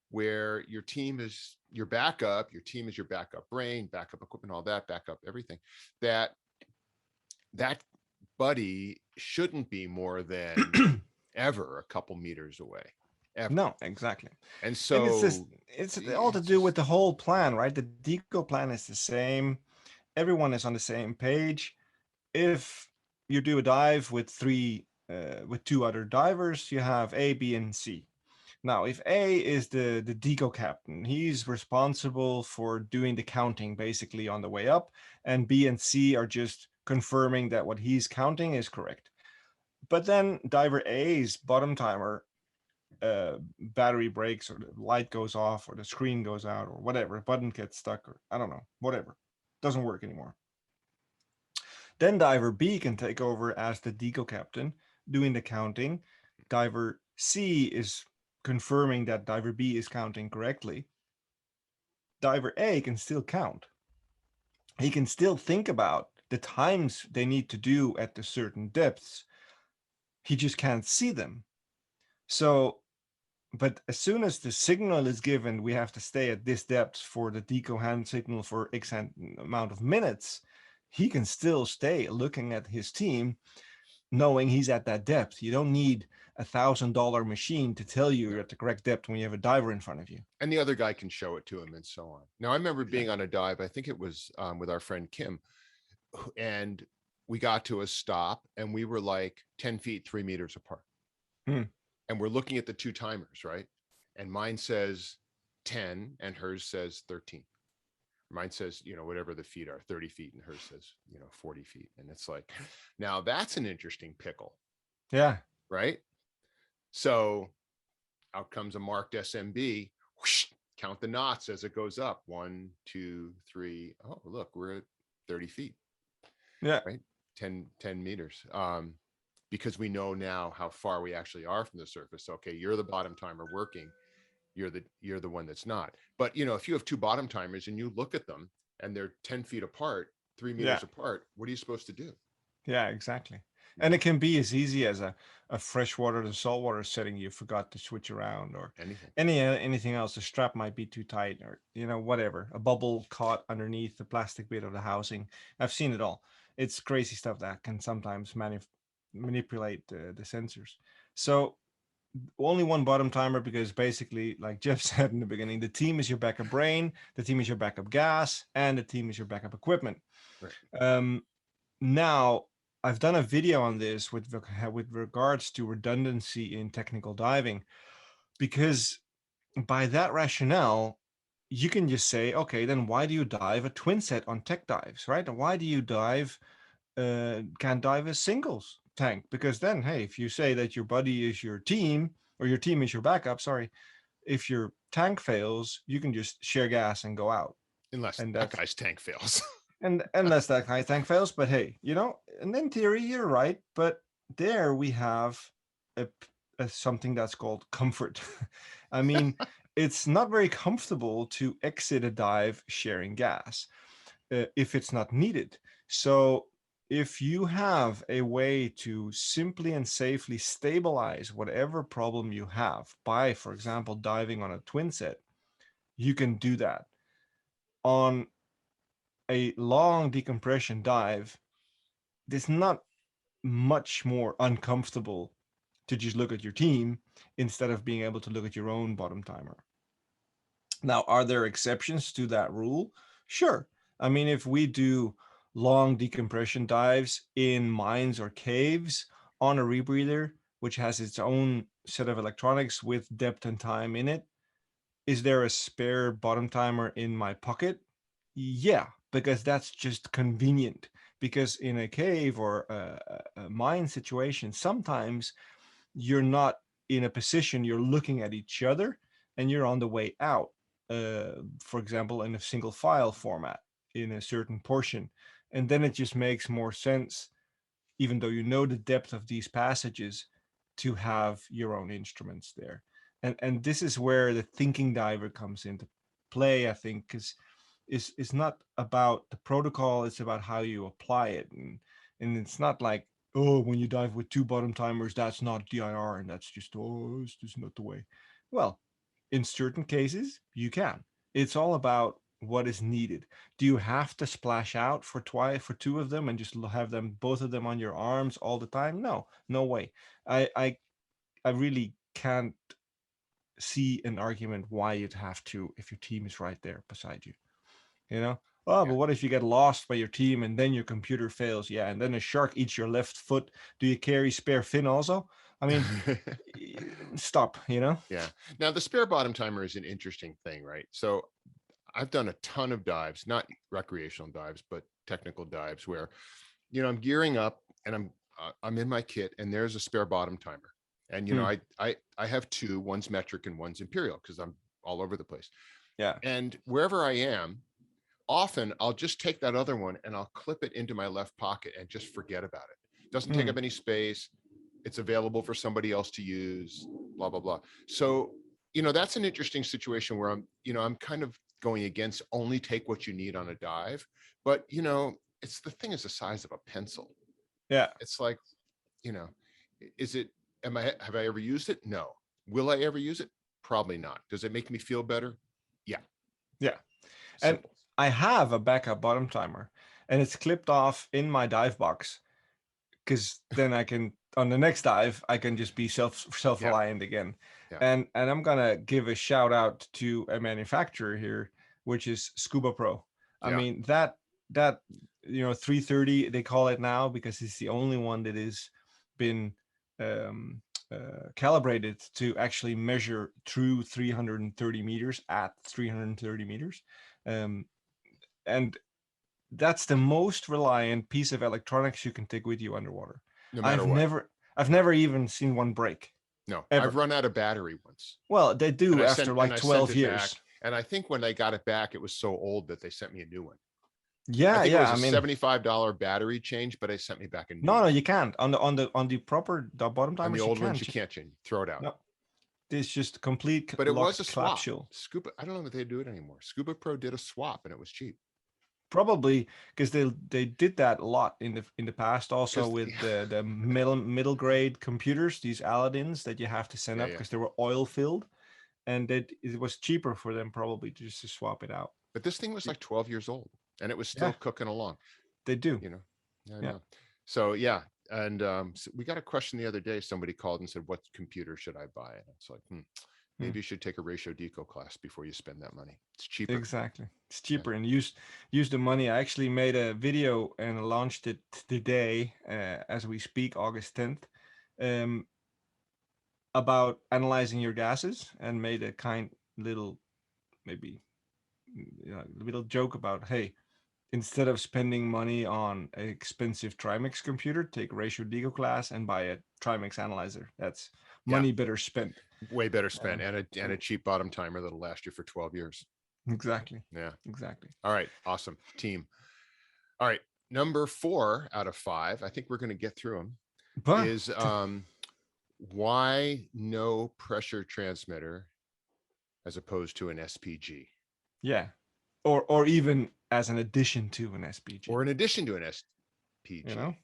where your team is your backup, your team is your backup brain, backup equipment, all that, backup everything, that buddy shouldn't be more than ever a couple meters away. Ever. No, exactly. And so it's all to do with the whole plan, right? The Deco plan is the same. Everyone is on the same page. If you do a dive with two other divers, you have A, B, and C. Now, if A is the Deco captain, he's responsible for doing the counting basically on the way up, and B and C are just confirming that what he's counting is correct. But then diver A's bottom timer battery breaks, or the light goes off, or the screen goes out, or whatever, a button gets stuck, or I don't know, whatever, doesn't work anymore. Then diver B can take over as the Deco captain, doing the counting. Diver C is confirming that diver B is counting correctly. Diver A can still count. He can still think about the times they need to do at the certain depths. He just can't see them. So, but as soon as the signal is given, we have to stay at this depth for the Deco hand signal for X amount of minutes, he can still stay looking at his team, knowing he's at that depth. You don't need $1,000 machine to tell you you're at the correct depth when you have a diver in front of you. And the other guy can show it to him and so on. Now, I remember being on a dive, I think it was with our friend Kim, and we got to a stop and we were like 10 feet, 3 meters apart. And we're looking at the two timers, right? And mine says 10 and hers says 13. Mine says, whatever the feet are, 30 feet, and hers says, 40 feet. And it's like, now that's an interesting pickle. Yeah. right? So out comes a marked SMB. Whoosh, count the knots as it goes up. 1, 2, 3. Oh, look, we're at 30 feet, Yeah. right? 10 meters. Because we know now how far we actually are from the surface. Okay, you're the bottom timer working. You're the one that's not. But if you have two bottom timers and you look at them and they're 10 feet apart, 3 meters Yeah. apart, what are you supposed to do? Yeah, exactly. You And know, it can be as easy as a freshwater to saltwater setting you forgot to switch around, or anything. anything else. The strap might be too tight, or whatever. A bubble caught underneath the plastic bit of the housing. I've seen it all. It's crazy stuff that can sometimes manipulate the sensors. So only one bottom timer, because basically, like Jeff said in the beginning, the team is your backup brain, the team is your backup gas, and the team is your backup equipment. Right. Now, I've done a video on this with regards to redundancy in technical diving, because by that rationale, you can just say, okay, then why do you dive a twin set on tech dives, right? And why do you can't dive a singles tank? Because then, hey, if you say that your buddy is your team, or your team is your backup, sorry, if your tank fails, you can just share gas and go out. Unless And that that's guy's tank fails. and unless that high tank fails. But hey, and in theory you're right, but there we have a, something that's called comfort. I mean, it's not very comfortable to exit a dive sharing gas if it's not needed. So if you have a way to simply and safely stabilize whatever problem you have by, for example, diving on a twin set, you can do that. On a long decompression dive, it's not much more uncomfortable to just look at your team instead of being able to look at your own bottom timer. Now, are there exceptions to that rule? Sure. I mean, if we do long decompression dives in mines or caves on a rebreather, which has its own set of electronics with depth and time in it, is there a spare bottom timer in my pocket? Yeah, because that's just convenient. Because in a cave or a mine situation, sometimes you're not in a position, you're looking at each other and you're on the way out. For example, in a single file format in a certain portion. And then it just makes more sense, even though you know the depth of these passages, to have your own instruments there. And this is where the thinking diver comes into play, I think, because it's not about the protocol, it's about how you apply it. And it's not like, oh, when you dive with two bottom timers, that's not dir, and that's just, oh, it's just not the way. Well, in certain cases you can. It's all about what is needed. Do you have to splash out for two of them and just have them, both of them, on your arms all the time? No, no way. I really can't see an argument why you'd have to if your team is right there beside you. You know? Oh, Yeah. but what if you get lost by your team and then your computer fails? Yeah, and then a shark eats your left foot. Do you carry spare fin also? I mean, stop, Yeah. Now the spare bottom timer is an interesting thing, right? So I've done a ton of dives, not recreational dives, but technical dives where, I'm gearing up and I'm in my kit and there's a spare bottom timer. And Hmm. I have two, one's metric and one's imperial because I'm all over the place. Yeah. And wherever I am, often I'll just take that other one and I'll clip it into my left pocket and just forget about it. It doesn't take Hmm. up any space. It's available for somebody else to use, blah, blah, blah. So, that's an interesting situation where I'm kind of going against only take what you need on a dive. But, it's the thing is the size of a pencil. Yeah. It's like, you know, is it, have I ever used it? No. Will I ever use it? Probably not. Does it make me feel better? Yeah. Yeah. And Simple. I have a backup bottom timer, and it's clipped off in my dive box, because then I can, on the next dive, I can just be Yeah. self-reliant again. Yeah. And I'm gonna give a shout out to a manufacturer here, which is Scuba Pro. I Yeah. mean, that 330 they call it now, because it's the only one that has been um, calibrated to actually measure through 330 meters at 330 meters. Um, and that's the most reliant piece of electronics you can take with you underwater. No matter I've what. never I've never even seen one break, No, I've ever. run out of battery once. Well, they And do I after sent and like I sent 12 it back. years. And I think when they got it back, it was so old that they sent me a new one. I Yeah, think it yeah. was I a mean, $75 battery change, but they sent me back a new no, one. you can't. On the proper the bottom On the timers, you old ones, can't. you can't change. Throw it out. No, it's just a complete But it was a locked swap. capsule. Scuba, I don't know if they do it anymore. Scuba Pro did a swap and it was cheap. Probably because they did that a lot in the past, also Because with the middle grade computers, these Aladdins that you have to send yeah, up yeah. because they were oil filled, and that it was cheaper for them probably just to swap it out. But this thing was like 12 years old and it was still Yeah, cooking along, they do. you know. I Yeah. know. So yeah. And so we got a question the other day. Somebody called and said, what computer should I buy? And it's like, maybe you should take a ratio deco class before you spend that money. It's cheaper. Exactly. It's Yeah. cheaper and use the money. I actually made a video and launched it today, as we speak, August 10th, um, about analyzing your gases, and made a kind little, maybe, little joke about, hey, instead of spending money on an expensive Trimix computer, take a ratio deco class and buy a Trimix analyzer. That's Yeah. money better spent. Way better spent, and And a cheap bottom timer that'll last you for 12 years. exactly. Yeah. Exactly. All right. Awesome team. All right. Number 4 out of 5, I think we're going to get through them, But is why no pressure transmitter as opposed to an SPG yeah, or even as an addition to an SPG, or in addition to an SPG. you know.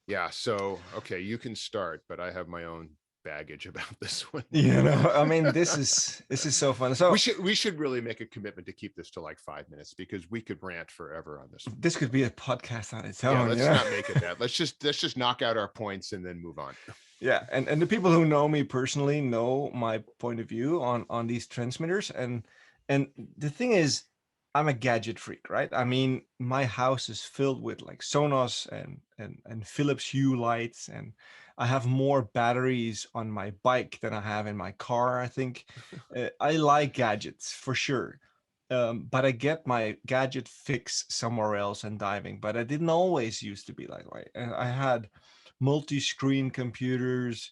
Yeah. So, okay, you can start, but I have my own baggage about this one. You know, I mean, this is so fun. So we should really make a commitment to keep this to like 5 minutes because we could rant forever on this one. this could be a podcast on its own. Yeah, let's you know? not make it that. Let's just knock out our points and then move on. Yeah, and the people who know me personally know my point of view on these transmitters, and the thing is, I'm a gadget freak, right? I mean, my house is filled with like Sonos and Philips Hue lights, and I have more batteries on my bike than I have in my car. I think I like gadgets for sure, but I get my gadget fix somewhere else in diving. But I didn't always used to be like right. I had multi-screen computers,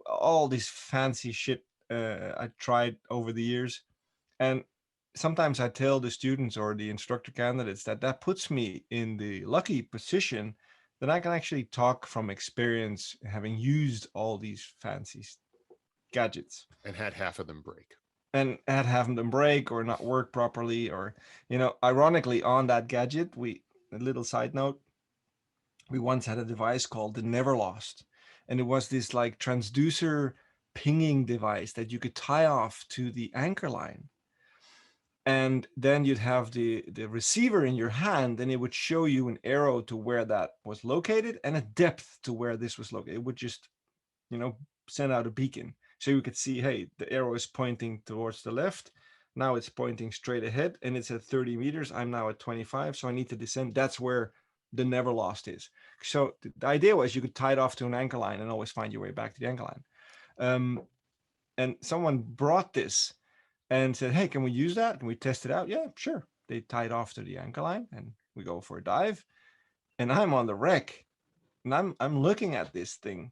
all this fancy shit I tried over the years. And sometimes I tell the students or the instructor candidates that puts me in the lucky position that I can actually talk from experience, having used all these fancy gadgets And had half of them break. and had having them break or not work properly. Or, ironically, on that gadget, a little side note, we once had a device called the Never Lost, and it was this like transducer pinging device that you could tie off to the anchor line, and then you'd have the receiver in your hand, and it would show you an arrow to where that was located and a depth to where this was located. It would just send out a beacon so you could see, hey, the arrow is pointing towards the left, now it's pointing straight ahead, and it's at 30 meters. I'm now at 25, so I need to descend. That's where the Never Lost is. So the idea was you could tie it off to an anchor line and always find your way back to the anchor line. And someone brought this and said, hey, can we use that? Can we test it out? Yeah, sure. They tied off to the anchor line and we go for a dive. And I'm on the wreck and I'm looking at this thing,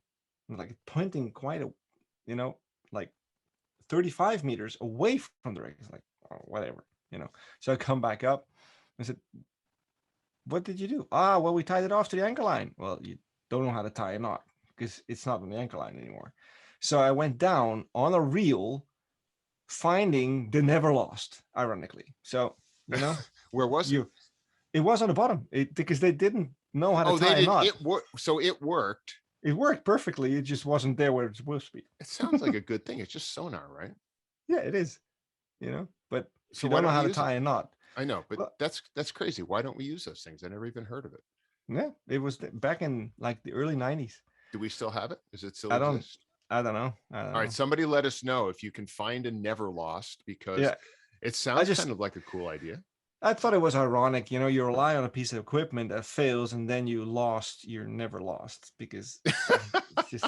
like pointing quite like 35 meters away from the wreck. It's like, oh, whatever. So I come back up and said, what did you do? Well, we tied it off to the anchor line. Well, you don't know how to tie a knot because it's not on the anchor line anymore. So I went down on a reel, finding the Never Lost, ironically. So, Where was it? It was on the bottom because they didn't know how to tie a knot. So it worked. It worked perfectly. It just wasn't there where it's supposed to be. It sounds like a good thing. It's just sonar, right? Yeah, it is. But if So you don't know how to tie a knot. I know, but that's crazy. Why don't we use those things? I never even heard of it. Yeah, it was back in like the early 90s. Do we still have it? Does it still exist? I don't know. All right, somebody let us know if you can find a Never Lost, because it sounds kind of like a cool idea. I thought it was ironic, you rely on a piece of equipment that fails and then you're never lost, because it's just.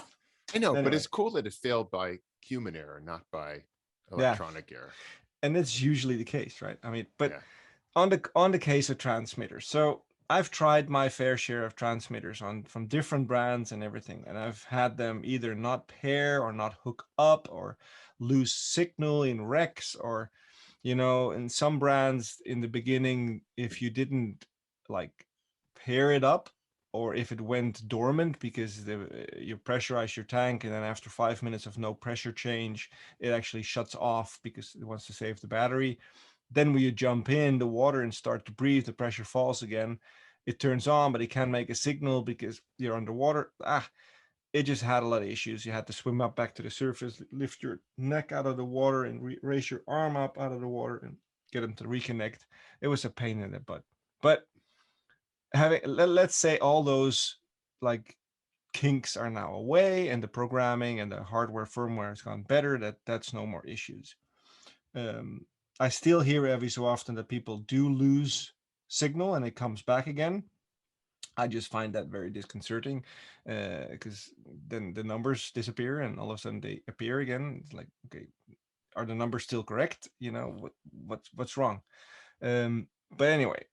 I know, anyway. But it's cool that it failed by human error, not by electronic error. And that's usually the case, right? I mean, but on the case of transmitters, so I've tried my fair share of transmitters from different brands and everything, and I've had them either not pair or not hook up or lose signal in recs, or in some brands in the beginning, if you didn't like pair it up, or if it went dormant because you pressurize your tank, and then after 5 minutes of no pressure change, it actually shuts off because it wants to save the battery. Then when you jump in the water and start to breathe, the pressure falls again. It turns on, but it can't make a signal because you're underwater. It just had a lot of issues. You had to swim up back to the surface, lift your neck out of the water, and raise your arm up out of the water and get them to reconnect. It was a pain in the butt. But let's say all those like kinks are now away, and the programming and the hardware firmware has gone better. That's no more issues. I still hear every so often that people do lose signal and it comes back again. I just find that very disconcerting, because then the numbers disappear and all of a sudden they appear again. It's like, okay, are the numbers still correct? What's wrong? But anyway,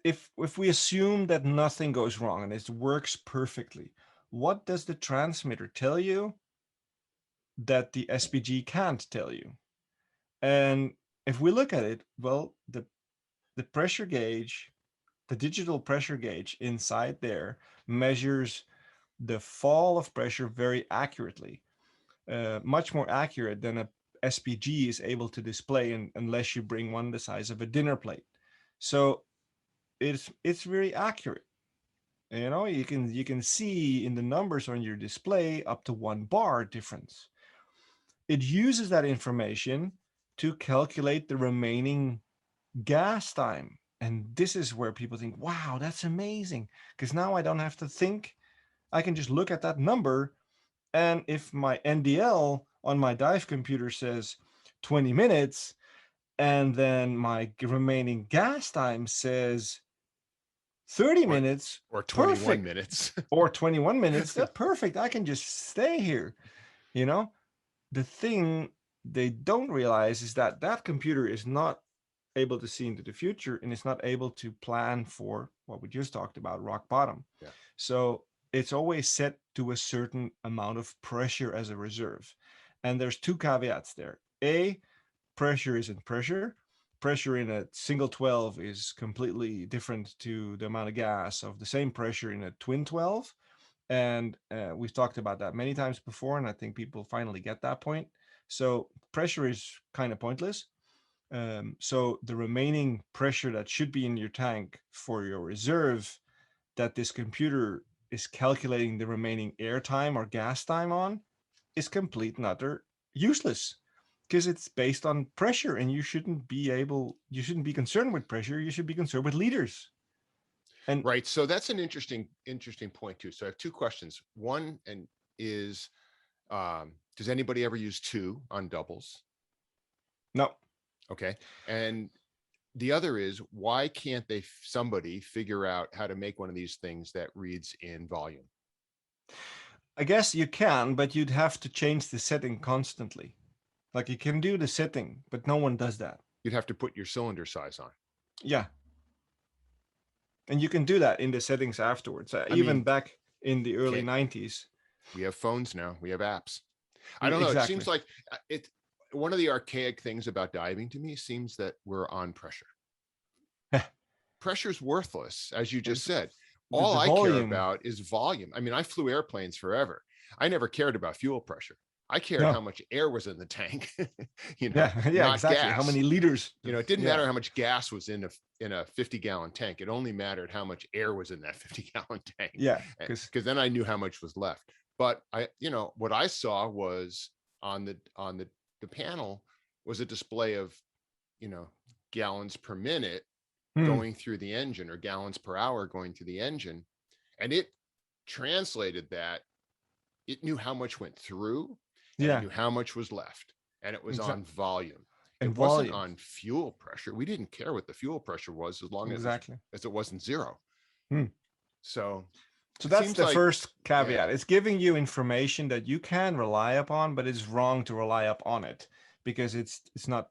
if we assume that nothing goes wrong and it works perfectly, what does the transmitter tell you that the SPG can't tell you? And if we look at it, well, the pressure gauge, the digital pressure gauge inside there measures the fall of pressure very accurately, much more accurate than a SPG is able to display, unless you bring one the size of a dinner plate. So it's very accurate. You can see in the numbers on your display up to 1 bar difference. It uses that information to calculate the remaining gas time. And this is where people think, wow, that's amazing. Because now I don't have to think. I can just look at that number. And if my NDL on my dive computer says 20 minutes, and then my remaining gas time says 30 or minutes, or 21 perfect. minutes. Or 21 minutes, that's perfect. I can just stay here. You know, the thing they don't realize is that that computer is not able to see into the future, and it's not able to plan for what we just talked about, rock bottom. Yeah. So it's always set to a certain amount of pressure as a reserve. And there's two caveats there. A, pressure isn't pressure. Pressure in a single 12 is completely different to the amount of gas of the same pressure in a twin 12. And we've talked about that many times before, and I think people finally get that point. So pressure is kind of pointless. So the remaining pressure that should be in your tank for your reserve, that this computer is calculating the remaining air time or gas time on, is complete and utter useless, because it's based on pressure, and you shouldn't be concerned with pressure. You should be concerned with liters. And Right. So that's an interesting point too. So I have two questions. One and is does anybody ever use 2 on doubles? no, Okay. And the other is, why can't somebody figure out how to make one of these things that reads in volume? I guess you can, but you'd have to change the setting constantly. Like, you can do the setting, but no one does that. You'd have to put your cylinder size on. Yeah. And you can do that in the settings afterwards. I Even mean, back in the early can't 90s. we have phones now? We have apps. I don't know. It Exactly. seems like it. One of the archaic things about diving to me seems that we're on pressure. Pressure's worthless, as you just said. All The I care volume. about is volume. I mean, I flew airplanes forever. I never cared about fuel pressure. I cared No. how much air was in the tank, Yeah, not exactly. gas. How many liters? It didn't matter how much gas was in a 50-gallon tank. It only mattered how much air was in that 50-gallon tank. Yeah, because then I knew how much was left. But what I saw was on the panel was a display of, gallons per minute going through the engine, or gallons per hour going through the engine. And it translated that. It knew how much went through, and it knew how much was left. And it was on volume. And It wasn't volume. on fuel pressure. We didn't care what the fuel pressure was, as long as it wasn't zero. So that's the first caveat. Yeah. It's giving you information that you can rely upon, but it's wrong to rely upon it, because it's not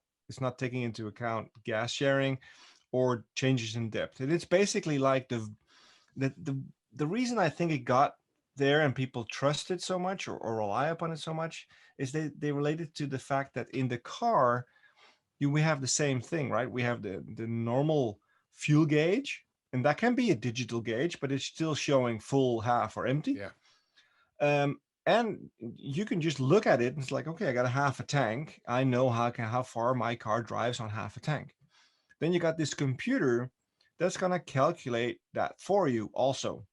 taking into account gas sharing or changes in depth. And it's basically like the the, the reason I think it got there and people trust it so much, or rely upon it so much, is they relate it to the fact that in the car we have the same thing, right? We have the normal fuel gauge, and that can be a digital gauge, but it's still showing full, half, or empty. Yeah. And you can just look at it and it's like, okay, I got a half a tank. I know how far my car drives on half a tank. Then you got this computer that's going to calculate that for you also.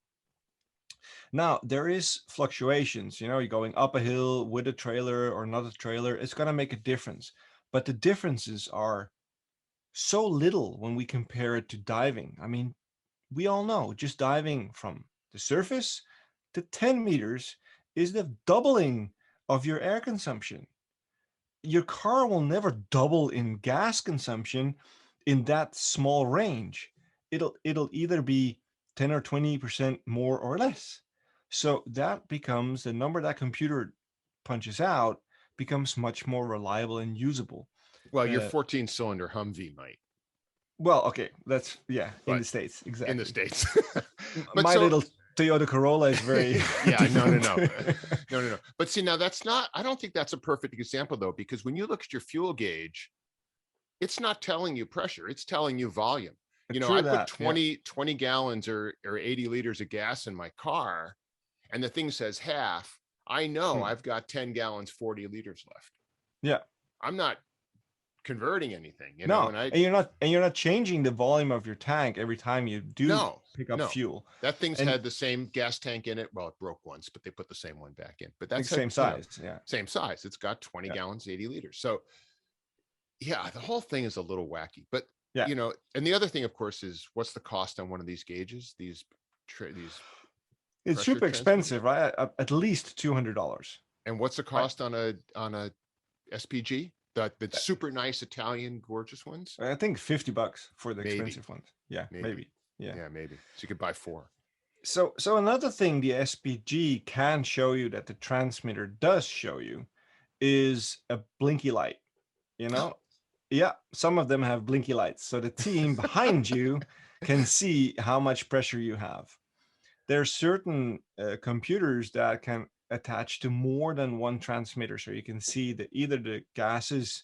Now, there is fluctuations. You're going up a hill with a trailer or not a trailer. It's going to make a difference. But the differences are so little when we compare it to diving. I mean, we all know just diving from the surface to 10 meters is the doubling of your air consumption. Your car will never double in gas consumption in that small range. It'll either be 10 or 20% more or less. So that becomes the number that computer punches out becomes much more reliable and usable. Well, your Uh, 14-cylinder Humvee might, well, okay, that's in but the States, in the exactly. States. But My so little Toyota Corolla is very yeah, no, no, different. no, no, no, no. But see, now that's not, I don't think that's a perfect example though, because when you look at your fuel gauge, it's not telling you pressure, it's telling you volume. I True put that. Yeah. 20 gallons or 80 liters of gas in my car and the thing says half. I know Hmm. I've got 10 gallons, 40 liters left. Yeah. I'm not converting anything, No, and I, and you're not changing the volume of your tank every time you do no, pick up no, fuel. that thing's And had the same gas tank in it. Well, it broke once, but they put the same one back in. But like that's had, same size. Yeah. same size. It's got 20 Yeah. gallons, 80 liters. So yeah, the whole thing is a little wacky. But Yeah. and the other thing, of course, is what's the cost on one of these gauges? These It's pressure super transmitters, expensive, right? At least $200. and what's the Right. cost on a SPG? The super nice Italian gorgeous ones? I think $50 for the Maybe, expensive ones. Yeah, maybe, maybe. Yeah. yeah, maybe. So you could buy four. So another thing the SPG can show you that the transmitter does show you is a blinky light. You know, yeah, some of them have blinky lights, so the team behind you can see how much pressure you have. There are certain computers that can attach to more than one transmitter, so you can see that either the gases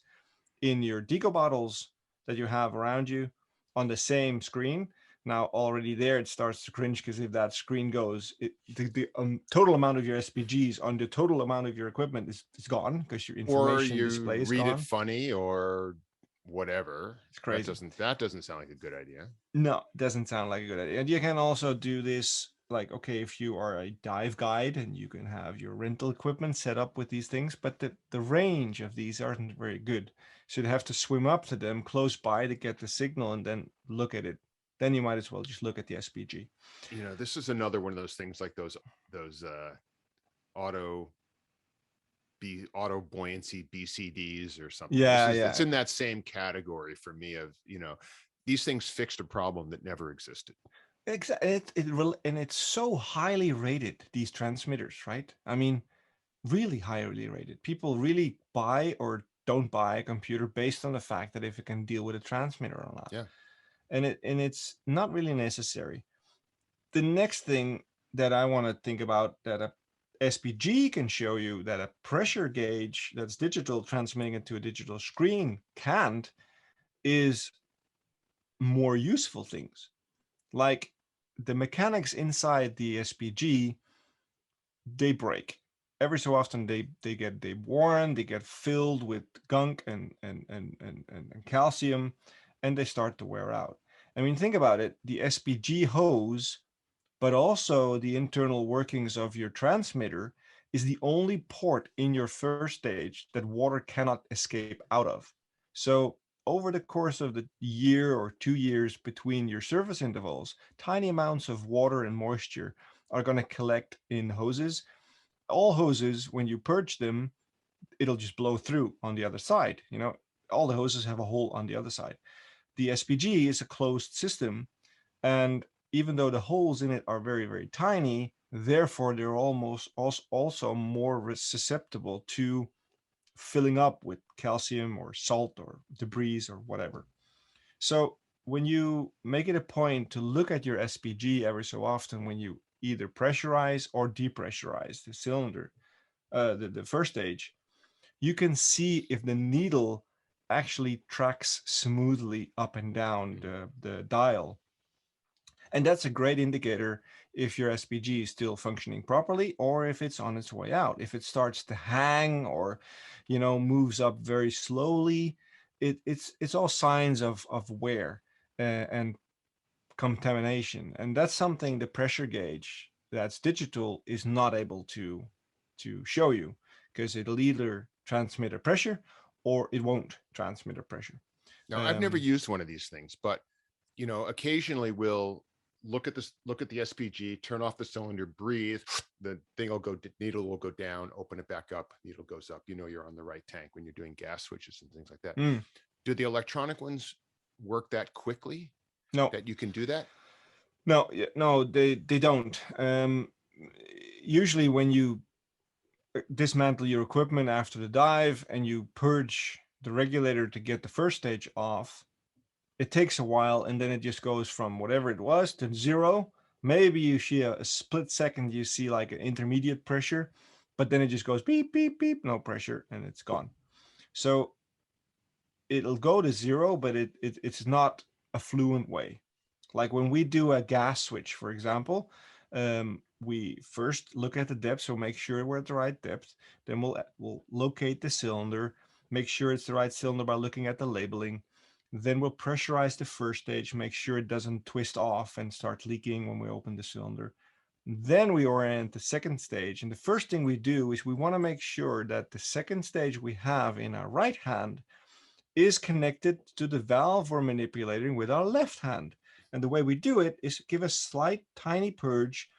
in your Deco bottles that you have around you on the same screen. Now, already there, it starts to cringe because if that screen goes, the total amount of your SPGs on the total amount of your equipment is gone because your Or information you display is read it gone. funny or whatever. It's crazy. That doesn't sound like a good idea. No, doesn't sound like a good idea. And you can also do this like, okay, if you are a dive guide and you can have your rental equipment set up with these things, but the range of these aren't very good. So you have to swim up to them close by to get the signal and then look at it. Then you might as well just look at the SPG. This is another one of those things like those auto auto buoyancy BCDs or something. Yeah, It's yeah. in that same category for me of, these things fixed a problem that never existed. Exactly. And it's so highly rated, these transmitters, right? I mean, really highly rated. People really buy or don't buy a computer based on the fact that if it can deal with a transmitter or not. Yeah. And it's not really necessary. The next thing that I want to think about that a SPG can show you that a pressure gauge that's digital transmitting it to a digital screen can't is more useful things. Like the mechanics inside the SPG, they break. Every so often they worn, they get filled with gunk and calcium, and they start to wear out. I mean, think about it. The SPG hose, but also the internal workings of your transmitter, is the only port in your first stage that water cannot escape out of. So over the course of the year or 2 years between your service intervals, tiny amounts of water and moisture are going to collect in hoses. All hoses, when you purge them, it'll just blow through on the other side. All the hoses have a hole on the other side. The SPG is a closed system, and even though the holes in it are very, very tiny, therefore they're almost also more susceptible to filling up with calcium or salt or debris or whatever. So when you make it a point to look at your SPG every so often, when you either pressurize or depressurize the cylinder, the first stage, you can see if the needle actually tracks smoothly up and down Mhm. the dial. And that's a great indicator if your SPG is still functioning properly or if it's on its way out. If it starts to hang or, moves up very slowly, it's all signs of wear and contamination. And that's something the pressure gauge that's digital is not able to show you, because it'll either transmit a pressure or it won't transmit a pressure. Now, I've never Um, used one of these things, but occasionally we'll look at the SPG, turn off the cylinder, breathe, the thing will go, needle will go down, open it back up, needle goes up. You're on the right tank when you're doing gas switches and things like that. mm, Do the electronic ones work that quickly no, that you can do that? no, no, they don't. Usually, when you dismantle your equipment after the dive and you purge the regulator to get the first stage off, it takes a while, and then it just goes from whatever it was to zero. Maybe you see a split second, you see like an intermediate pressure, but then it just goes beep, beep, beep, no pressure, and it's gone. So it'll go to zero, but it's not a fluent way. Like when we do a gas switch, for example, we first look at the depth, so make sure we're at the right depth. Then we'll locate the cylinder, make sure it's the right cylinder by looking at the labeling. Then we'll pressurize the first stage, make sure it doesn't twist off and start leaking when we open the cylinder. Then we orient the second stage. And the first thing we do is we want to make sure that the second stage we have in our right hand is connected to the valve we're manipulating with our left hand. And the way we do it is give a slight tiny purge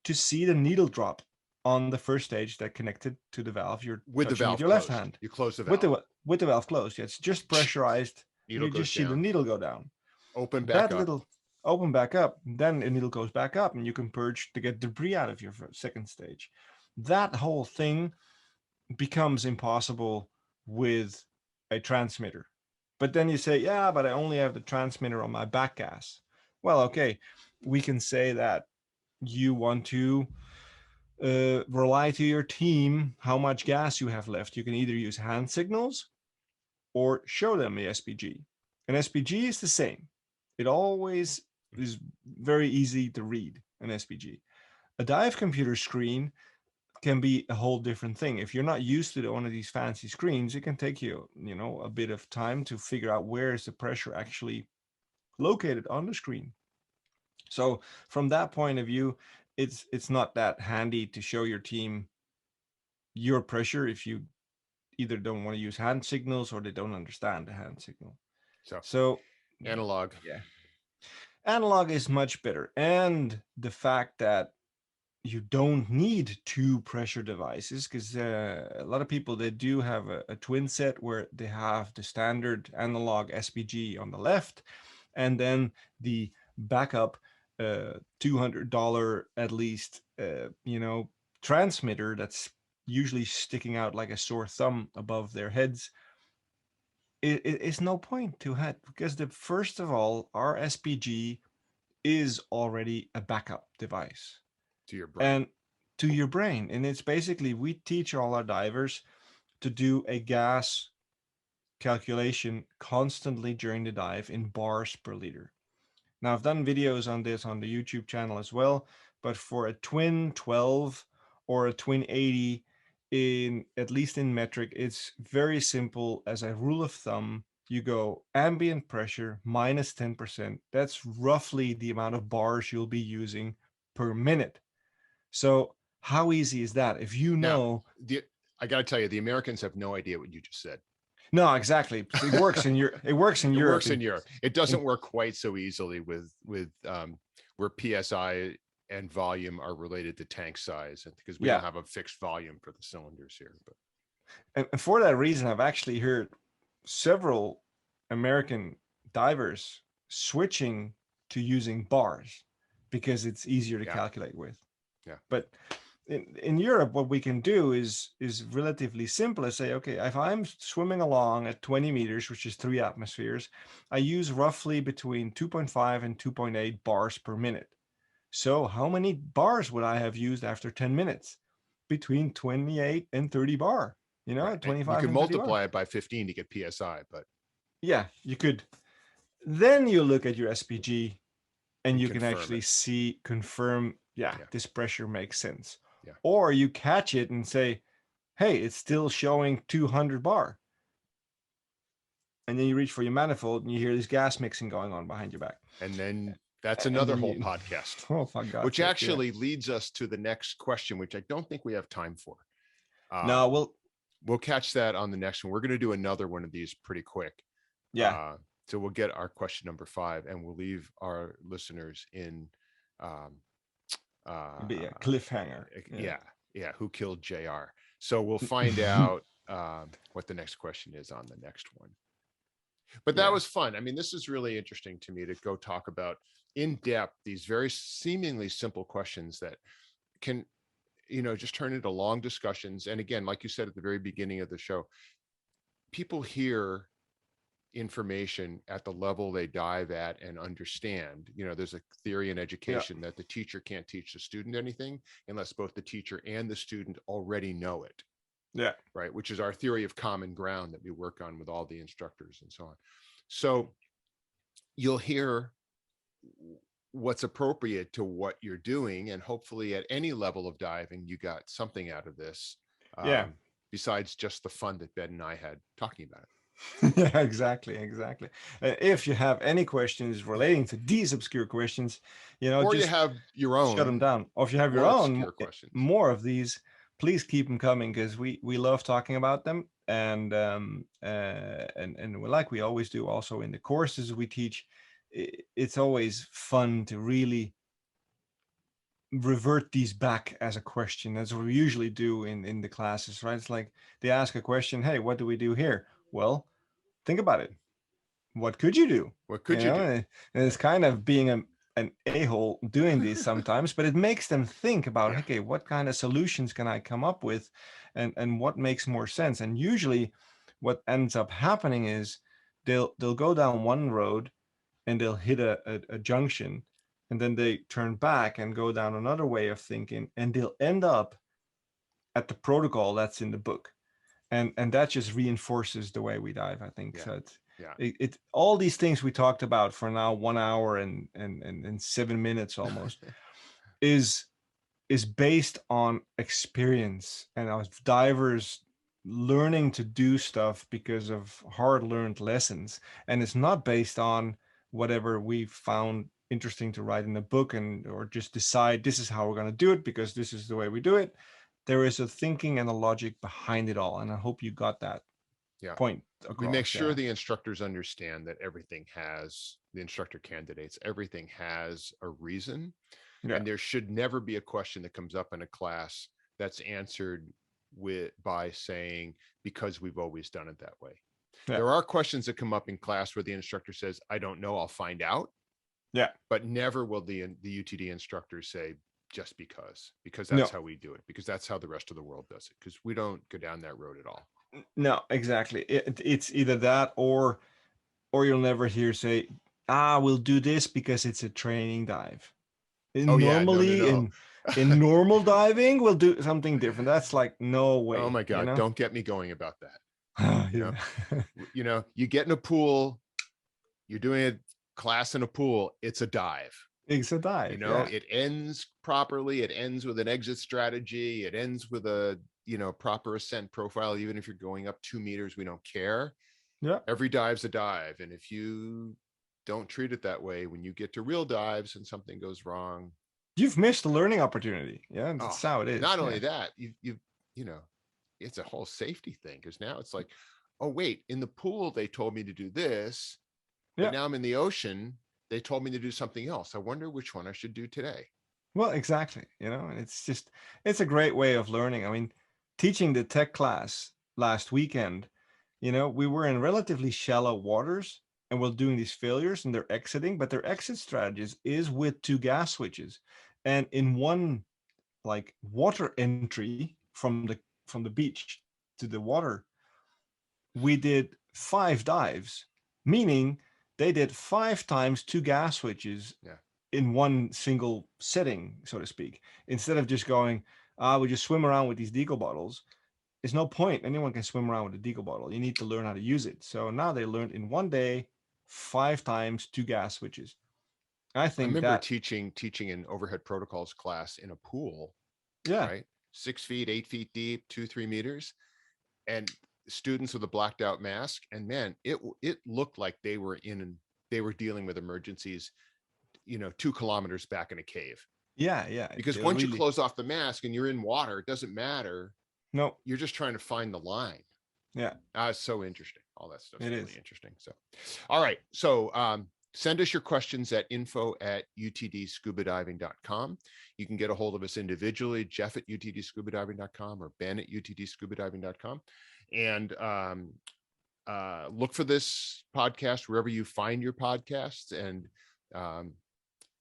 to see the needle drop on the first stage that connected to the valve you're With the touching with valve your left closed, hand. you close the With valve, the valve closed, yeah, it's just pressurized, and needle you goes just see the down, needle go down. open back That up. little open back up, then the needle goes back up, and you can purge to get debris out of your second stage. That whole thing becomes impossible with a transmitter. But then you say, yeah, but I only have the transmitter on my back gas. Well, okay, we can say that you want to rely to your team how much gas you have left. You can either use hand signals or show them the SPG. An SPG is the same. It always is very easy to read an SPG. A dive computer screen can be a whole different thing. If you're not used to one of these fancy screens, it can take you, a bit of time to figure out where is the pressure actually located on the screen. So from that point of view, it's not that handy to show your team your pressure if you either don't want to use hand signals or they don't understand the hand signal. So So analog. yeah, analog is much better. And the fact that you don't need two pressure devices, because a lot of people, they do have a twin set where they have the standard analog SPG on the left and then the backup $200 at least transmitter that's usually sticking out like a sore thumb above their heads. It's no point to have, because the first of all, our SPG is already a backup device To your brain. and to your brain. And it's basically, we teach all our divers to do a gas calculation constantly during the dive in bars per liter. Now, I've done videos on this on the YouTube channel as well, but for a twin 12 or a twin 80, in at least in metric, it's very simple. As a rule of thumb, you go ambient pressure minus 10%. That's roughly the amount of bars you'll be using per minute. So how easy is that? If you Now, know, I got to tell you, the Americans have no idea what you just said. no, exactly. It works in Europe. It works in It Europe. works in Europe. It doesn't work quite so easily with where PSI and volume are related to tank size, because we Yeah, don't have a fixed volume for the cylinders here. But and for that reason, I've actually heard several American divers switching to using bars because it's easier to yeah, calculate with. yeah. But in Europe, what we can do is relatively simple. I say, okay, if I'm swimming along at 20 meters, which is 3 atmospheres, I use roughly between 2.5 and 2.8 bars per minute. So how many bars would I have used after 10 minutes? Between 28 and 30 bar, Right. And you 25 could and 30 bar. multiply it by 15 to get PSI, but Yeah, you could. Then you look at your SPG and you can confirm actually it. confirm, yeah, Yeah. this pressure makes sense. Yeah. Or you catch it and say, hey, it's still showing 200 bar. And then you reach for your manifold and you hear this gas mixing going on behind your back. And then that's And another then whole you, podcast, oh, for God's which sake, actually leads us to the next question, which I don't think we have time for. No, We'll catch that on the next one. We're going to do another one of these pretty quick. yeah. So we'll get our question number 5, and we'll leave our listeners in Be a cliffhanger. yeah, who killed JR. So we'll find out what the next question is on the next one. But that was fun. I mean, this is really interesting to me to go talk about in depth these very seemingly simple questions that can, just turn into long discussions. And again, like you said at the very beginning of the show, people hear information at the level they dive at and understand. There's a theory in education that the teacher can't teach the student anything unless both the teacher and the student already know it. Yeah. Right. Which is our theory of common ground that we work on with all the instructors and so on. So you'll hear what's appropriate to what you're doing. And hopefully at any level of diving, you got something out of this. Besides just the fun that Ben and I had talking about it. Yeah, exactly. If you have any questions relating to these obscure questions, or just you have your own, shut them down. Or if you have your own questions, more of these, please keep them coming, because we love talking about them. And like we always do also in the courses we teach, it's always fun to really revert these back as a question, as we usually do in the classes, right? It's like they ask a question, hey, what do we do here? Well, think about it. What could you do? What could you do? And it's kind of being an a-hole doing these sometimes, but it makes them think about, okay, what kind of solutions can I come up with, and what makes more sense? And usually what ends up happening is they'll go down one road and they'll hit a junction, and then they turn back and go down another way of thinking, and they'll end up at the protocol that's in the book. And that just reinforces the way we dive, I think. So it's all these things we talked about for now 1 hour and 7 minutes almost is based on experience and of divers learning to do stuff because of hard learned lessons. And it's not based on whatever we found interesting to write in the book, or just decide this is how we're going to do it because this is the way we do it. There is a thinking and a logic behind it all. And I hope you got that point across. We make sure the instructors understand that the instructor candidates, everything has a reason. And there should never be a question that comes up in a class that's answered by saying, because we've always done it that way. There are questions that come up in class where the instructor says, I don't know, I'll find out. But never will the UTD instructor say, just because that's how we do it, because that's how the rest of the world does it, because we don't go down that road at all. No, exactly. It's either that or you'll never hear say, we'll do this because it's a training dive. Normally in normal diving, we'll do something different. That's like, no way. Oh my God, don't get me going about that. You get in a pool, you're doing a class in a pool, it's a dive. It's a dive. It ends properly. It ends with an exit strategy. It ends with a, proper ascent profile. Even if you're going up 2 meters, we don't care. Every dive's a dive. And if you don't treat it that way, when you get to real dives and something goes wrong, you've missed a learning opportunity. That's how it is. Not only that, it's a whole safety thing, because now it's like, oh wait, in the pool they told me to do this, but now I'm in the ocean, they told me to do something else. I wonder which one I should do today. Well, exactly. And it's a great way of learning. I mean, teaching the tech class last weekend, we were in relatively shallow waters and we're doing these failures and they're exiting, but their exit strategies is with 2 gas switches. And in one like water entry from the beach to the water, we did 5 dives, meaning they did 5 times 2 gas switches Yeah. in one single setting, so to speak. Instead of just going, we just swim around with these Deco bottles. There's no point. Anyone can swim around with a Deco bottle. You need to learn how to use it. So now they learned in one day 5 times 2 gas switches. I I think remember that, teaching an overhead protocols class in a pool, yeah, right? 6 feet, 8 feet deep, 2-3 meters, and students with a blacked out mask. And man, it looked like they were dealing with emergencies, 2 kilometers back in a cave. yeah. Because They once you really, close off the mask and you're in water, it doesn't matter. no, You're just trying to find the line. yeah, It's so interesting. All that stuff's it really is. interesting. So, all right. So, send us your questions at info@utdscubadiving.com. You can get a hold of us individually, Jeff at utdscubadiving.com or Ben at utdscubadiving.com. And look for this podcast wherever you find your podcasts. And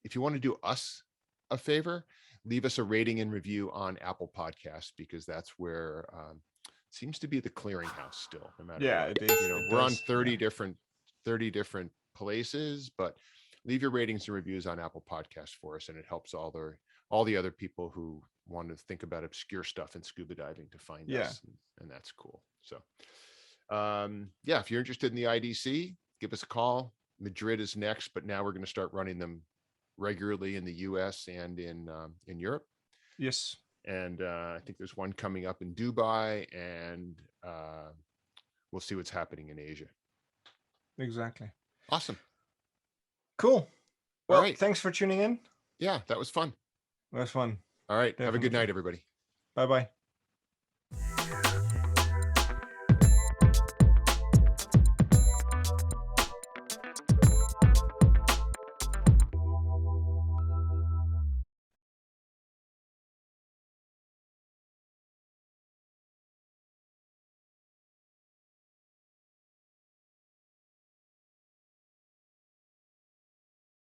if you want to do us a favor, leave us a rating and review on Apple Podcasts, because that's where seems to be the clearinghouse still, no matter Yeah, what. it is. We're on 30 different places, but leave your ratings and reviews on Apple Podcasts for us, and it helps all the other people who want to think about obscure stuff in scuba diving to find us, and that's cool. So, yeah, if you're interested in the IDC, give us a call. Madrid is next, but now we're going to start running them regularly in the US and in Europe. Yes. And I think there's one coming up in Dubai, and we'll see what's happening in Asia. Exactly. Awesome. Cool. Well, all right. Thanks for tuning in. Yeah, that was fun. That was fun. All right. Definitely. Have a good night, everybody. Bye-bye.